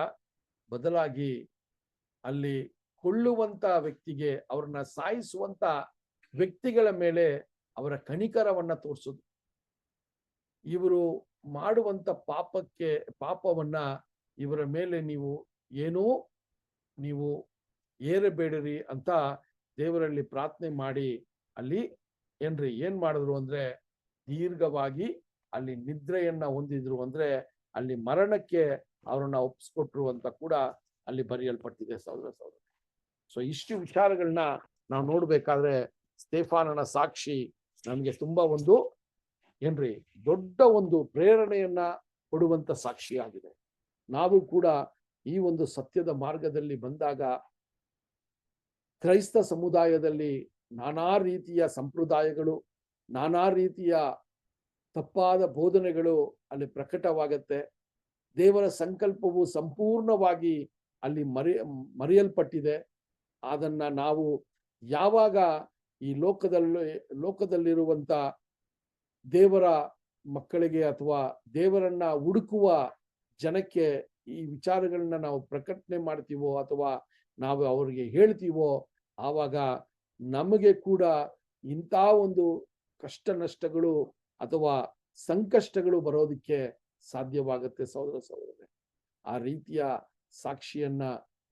ಬದಲಾಗಿ ಅಲ್ಲಿ ಕೊಳ್ಳುವಂತ ವ್ಯಕ್ತಿಗೆ, ಅವ್ರನ್ನ ಸಾಯಿಸುವಂತ ವ್ಯಕ್ತಿಗಳ ಮೇಲೆ ಅವರ ಕನಿಕರವನ್ನ ತೋರಿಸೋದು. ಇವರು ಮಾಡುವಂತ ಪಾಪವನ್ನ ಇವರ ಮೇಲೆ ನೀವು ಏರಬೇಡಿರಿ ಅಂತ ದೇವರಲ್ಲಿ ಪ್ರಾರ್ಥನೆ ಮಾಡಿ ಅಲ್ಲಿ ಏನ್ ಮಾಡಿದ್ರು ಅಂದ್ರೆ ದೀರ್ಘವಾಗಿ ಅಲ್ಲಿ ನಿದ್ರೆಯನ್ನ ಹೊಂದಿದ್ರು. ಅಂದ್ರೆ ಅಲ್ಲಿ ಮರಣಕ್ಕೆ ಅವರನ್ನ ಒಪ್ಪಿಸ್ಕೊಟ್ರು ಅಂತ ಕೂಡ ಅಲ್ಲಿ ಬರೆಯಲ್ಪಟ್ಟಿದೆ ಸಹೋದರ. ಸೊ ಇಷ್ಟು ವಿಚಾರಗಳನ್ನ ನಾವು ನೋಡ್ಬೇಕಾದ್ರೆ ಸ್ಟೇಫಾನನ ಸಾಕ್ಷಿ ನಮ್ಗೆ ತುಂಬಾ ದೊಡ್ಡ ಒಂದು ಪ್ರೇರಣೆಯನ್ನ ಕೊಡುವಂತ ಸಾಕ್ಷಿಯಾಗಿದೆ. ನಾವು ಕೂಡ ಈ ಒಂದು ಸತ್ಯದ ಮಾರ್ಗದಲ್ಲಿ ಬಂದಾಗ ಕ್ರೈಸ್ತ ಸಮುದಾಯದಲ್ಲಿ ನಾನಾ ರೀತಿಯ ಸಂಪ್ರದಾಯಗಳು, ನಾನಾ ರೀತಿಯ ತಪ್ಪಾದ ಬೋಧನೆಗಳು ಅಲ್ಲಿ ಪ್ರಕಟವಾಗತ್ತೆ. ದೇವರ ಸಂಕಲ್ಪವು ಸಂಪೂರ್ಣವಾಗಿ ಅಲ್ಲಿ ಮರೆಯಲ್ಪಟ್ಟಿದೆ. ಅದನ್ನ ನಾವು ಯಾವಾಗ ಈ ಲೋಕದಲ್ಲಿರುವಂತ ದೇವರ ಮಕ್ಕಳಿಗೆ ಅಥವಾ ದೇವರನ್ನ ಹುಡುಕುವ ಜನಕ್ಕೆ ಈ ವಿಚಾರಗಳನ್ನ ನಾವು ಪ್ರಕಟಣೆ ಮಾಡ್ತೀವೋ ಅಥವಾ ನಾವು ಅವರಿಗೆ ಹೇಳ್ತೀವೋ, ಆವಾಗ ನಮಗೆ ಕೂಡ ಇಂಥ ಒಂದು ಕಷ್ಟ ನಷ್ಟಗಳು ಅಥವಾ ಸಂಕಷ್ಟಗಳು ಬರೋದಕ್ಕೆ ಸಾಧ್ಯವಾಗುತ್ತೆ ಸಹೋದರರೇ. ಆ ರೀತಿಯ ಸಾಕ್ಷಿಯನ್ನ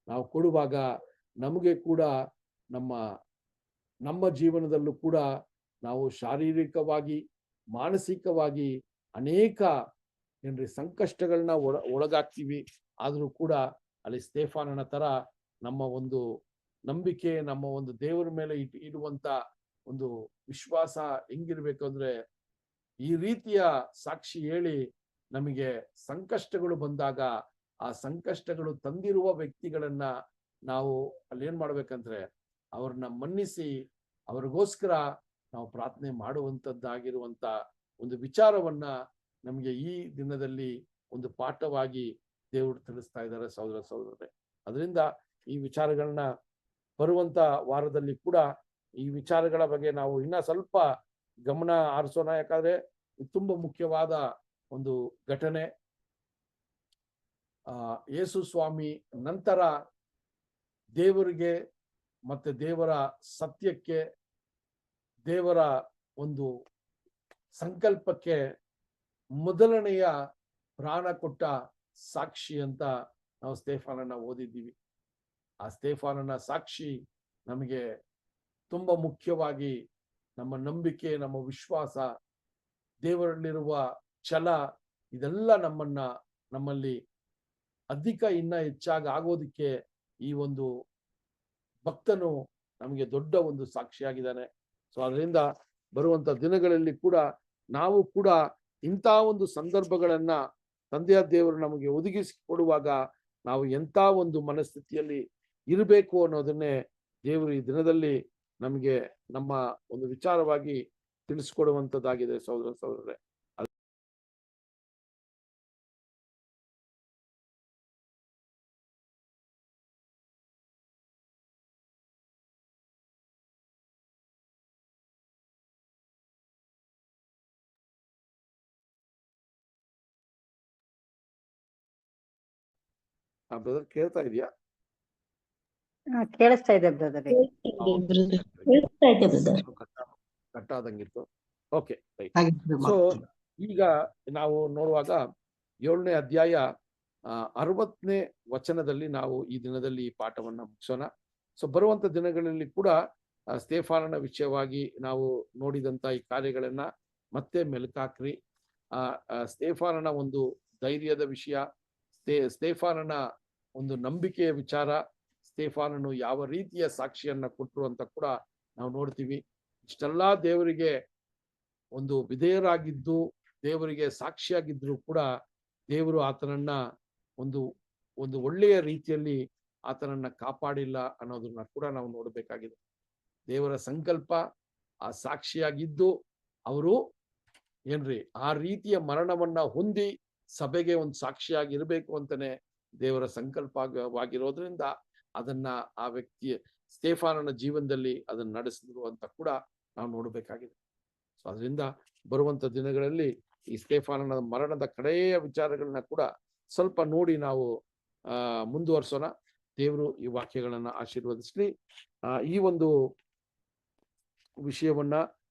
ನಾವು ಕೊಡುವಾಗ ನಮಗೆ ಕೂಡ ನಮ್ಮ ಜೀವನದಲ್ಲೂ ಕೂಡ ನಾವು ಶಾರೀರಿಕವಾಗಿ, ಮಾನಸಿಕವಾಗಿ ಅನೇಕ ಸಂಕಷ್ಟಗಳನ್ನ ಒಳಗಾಗ್ತೀವಿ. ಆದರೂ ಕೂಡ ಅಲ್ಲಿ ಸ್ತೆಫಾನನ ತರ ನಮ್ಮ ಒಂದು ನಂಬಿಕೆ, ನಮ್ಮ ಒಂದು ದೇವರ ಮೇಲೆ ಇಡುವಂತ ಒಂದು ವಿಶ್ವಾಸ ಹೆಂಗಿರ್ಬೇಕು ಅಂದ್ರೆ, ಈ ರೀತಿಯ ಸಾಕ್ಷಿ ಹೇಳಿ ನಮಗೆ ಸಂಕಷ್ಟಗಳು ಬಂದಾಗ ಆ ಸಂಕಷ್ಟಗಳು ತಂದಿರುವ ವ್ಯಕ್ತಿಗಳನ್ನ ನಾವು ಅಲ್ಲಿ ಏನ್ ಮಾಡ್ಬೇಕಂದ್ರೆ ಅವ್ರನ್ನ ಮನ್ನಿಸಿ ಅವ್ರಿಗೋಸ್ಕರ ನಾವು ಪ್ರಾರ್ಥನೆ ಮಾಡುವಂತದ್ದಾಗಿರುವಂತ ಒಂದು ವಿಚಾರವನ್ನ ನಮಗೆ ಈ ದಿನದಲ್ಲಿ ಒಂದು ಪಾಠವಾಗಿ ದೇವರು ತಿಳಿಸ್ತಾ ಇದ್ದಾರೆ ಸಹೋದರರೇ. ಅದರಿಂದ ಈ ವಿಚಾರಗಳನ್ನ ಬರುವಂತ ವಾರದಲ್ಲಿ ಕೂಡ ಈ ವಿಚಾರಗಳ ಬಗ್ಗೆ ನಾವು ಇನ್ನ ಸ್ವಲ್ಪ ಗಮನ ಹರಿಸೋಣ. ಯಾಕಂದ್ರೆ ಇದು ತುಂಬಾ ಮುಖ್ಯವಾದ ಒಂದು ಘಟನೆ. ಯೇಸು ಸ್ವಾಮಿ ನಂತರ ದೇವರಿಗೆ ಮತ್ತೆ ದೇವರ ಸತ್ಯಕ್ಕೆ, ದೇವರ ಒಂದು ಸಂಕಲ್ಪಕ್ಕೆ ಮೊದಲನೆಯ ಪ್ರಾಣ ಕೊಟ್ಟ ಸಾಕ್ಷಿ ಅಂತ ನಾವು ಸ್ತೆಫಾನನ ಓದಿದ್ದೀವಿ. ಆ ಸ್ತೆಫಾನನ ಸಾಕ್ಷಿ ನಮಗೆ ತುಂಬಾ ಮುಖ್ಯವಾಗಿ ನಮ್ಮ ನಂಬಿಕೆ, ನಮ್ಮ ವಿಶ್ವಾಸ, ದೇವರಲ್ಲಿರುವ ಛಲ, ಇದೆಲ್ಲ ನಮ್ಮಲ್ಲಿ ಅಧಿಕ ಇನ್ನ ಹೆಚ್ಚಾಗಿ ಆಗೋದಿಕ್ಕೆ ಈ ಒಂದು ಭಕ್ತನು ನಮಗೆ ದೊಡ್ಡ ಒಂದು ಸಾಕ್ಷಿಯಾಗಿದ್ದಾನೆ. ಸೊ ಅದರಿಂದ ಬರುವಂತ ದಿನಗಳಲ್ಲಿ ಕೂಡ ನಾವು ಕೂಡ ಇಂಥ ಒಂದು ಸಂದರ್ಭಗಳನ್ನ ತಂದೆಯ ದೇವರು ನಮಗೆ ಒದಗಿಸಿ ಕೊಡುವಾಗ ನಾವು ಎಂಥ ಒಂದು ಮನಸ್ಥಿತಿಯಲ್ಲಿ ಇರಬೇಕು ಅನ್ನೋದನ್ನೇ ದೇವರು ಈ ದಿನದಲ್ಲಿ ನಮಗೆ ನಮ್ಮ ಒಂದು ವಿಚಾರವಾಗಿ ತಿಳಿಸ್ಕೊಡುವಂತದ್ದಾಗಿದೆ ಸಹೋದರರೇ. ಬ್ರದರ್ ಕೇಳ್ತಾ ಇದೆಯಾ? ಕೇಳಿಸ್ತಾ ಇದೆ ಬ್ರದರ್. ಕಟ್ಟಾದಂಗಿತ್ತು. ಓಕೆ, ಸೊ ಈಗ ನಾವು ನೋಡುವಾಗ 7ನೇ ಅಧ್ಯಾಯ 60ನೇ ವಚನದಲ್ಲಿ ನಾವು ಈ ದಿನದಲ್ಲಿ ಈ ಪಾಠವನ್ನ ಮುಗಿಸೋಣ. ಸೊ ಬರುವಂತ ದಿನಗಳಲ್ಲಿ ಕೂಡ ಸ್ತೆಫಾನನ ವಿಷಯವಾಗಿ ನಾವು ನೋಡಿದಂತ ಈ ಕಾರ್ಯಗಳನ್ನ ಮತ್ತೆ ಮೆಲುಕಾಕ್ರಿ. ಸ್ತೆಫಾನನ ಒಂದು ಧೈರ್ಯದ ವಿಷಯ, ಸ್ತೆಫಾನನ ಒಂದು ನಂಬಿಕೆಯ ವಿಚಾರ, ಸ್ತೆಫಾನನು ಯಾವ ರೀತಿಯ ಸಾಕ್ಷಿಯನ್ನ ಕೊಟ್ಟರು ಅಂತ ಕೂಡ ನಾವು ನೋಡ್ತೀವಿ. ಇಷ್ಟೆಲ್ಲಾ ದೇವರಿಗೆ ಒಂದು ವಿಧೇಯರಾಗಿದ್ದು ದೇವರಿಗೆ ಸಾಕ್ಷಿಯಾಗಿದ್ರು ಕೂಡ ದೇವರು ಆತನನ್ನ ಒಂದು ಒಳ್ಳೆಯ ರೀತಿಯಲ್ಲಿ ಆತನನ್ನ ಕಾಪಾಡಿಲ್ಲ ಅನ್ನೋದನ್ನ ಕೂಡ ನಾವು ನೋಡ್ಬೇಕಾಗಿದೆ. ದೇವರ ಸಂಕಲ್ಪ ಆ ಸಾಕ್ಷಿಯಾಗಿದ್ದು ಅವರು ಆ ರೀತಿಯ ಮರಣವನ್ನ ಹೊಂದಿ ಸಭೆಗೆ ಒಂದು ಸಾಕ್ಷಿಯಾಗಿ ಇರಬೇಕು ಅಂತಾನೆ ದೇವರ ಸಂಕಲ್ಪವಾಗಿರೋದ್ರಿಂದ ಅದನ್ನ ಆ ವ್ಯಕ್ತಿಯ ಸ್ತೆಫಾನನ ಜೀವನದಲ್ಲಿ ಅದನ್ನ ನಡೆಸಿದ್ರು ಅಂತ ಕೂಡ ನಾವು ನೋಡ್ಬೇಕಾಗಿದೆ. ಸೊ ಅದರಿಂದ ಬರುವಂತ ದಿನಗಳಲ್ಲಿ ಈ ಸ್ತೆಫಾನನ ಮರಣದ ಕಡೆಯ ವಿಚಾರಗಳನ್ನ ಕೂಡ ಸ್ವಲ್ಪ ನೋಡಿ ನಾವು ಮುಂದುವರ್ಸೋಣ. ದೇವರು ಈ ವಾಕ್ಯಗಳನ್ನ ಆಶೀರ್ವದಿಸ್ಲಿ. ಈ ಒಂದು ವಿಷಯವನ್ನ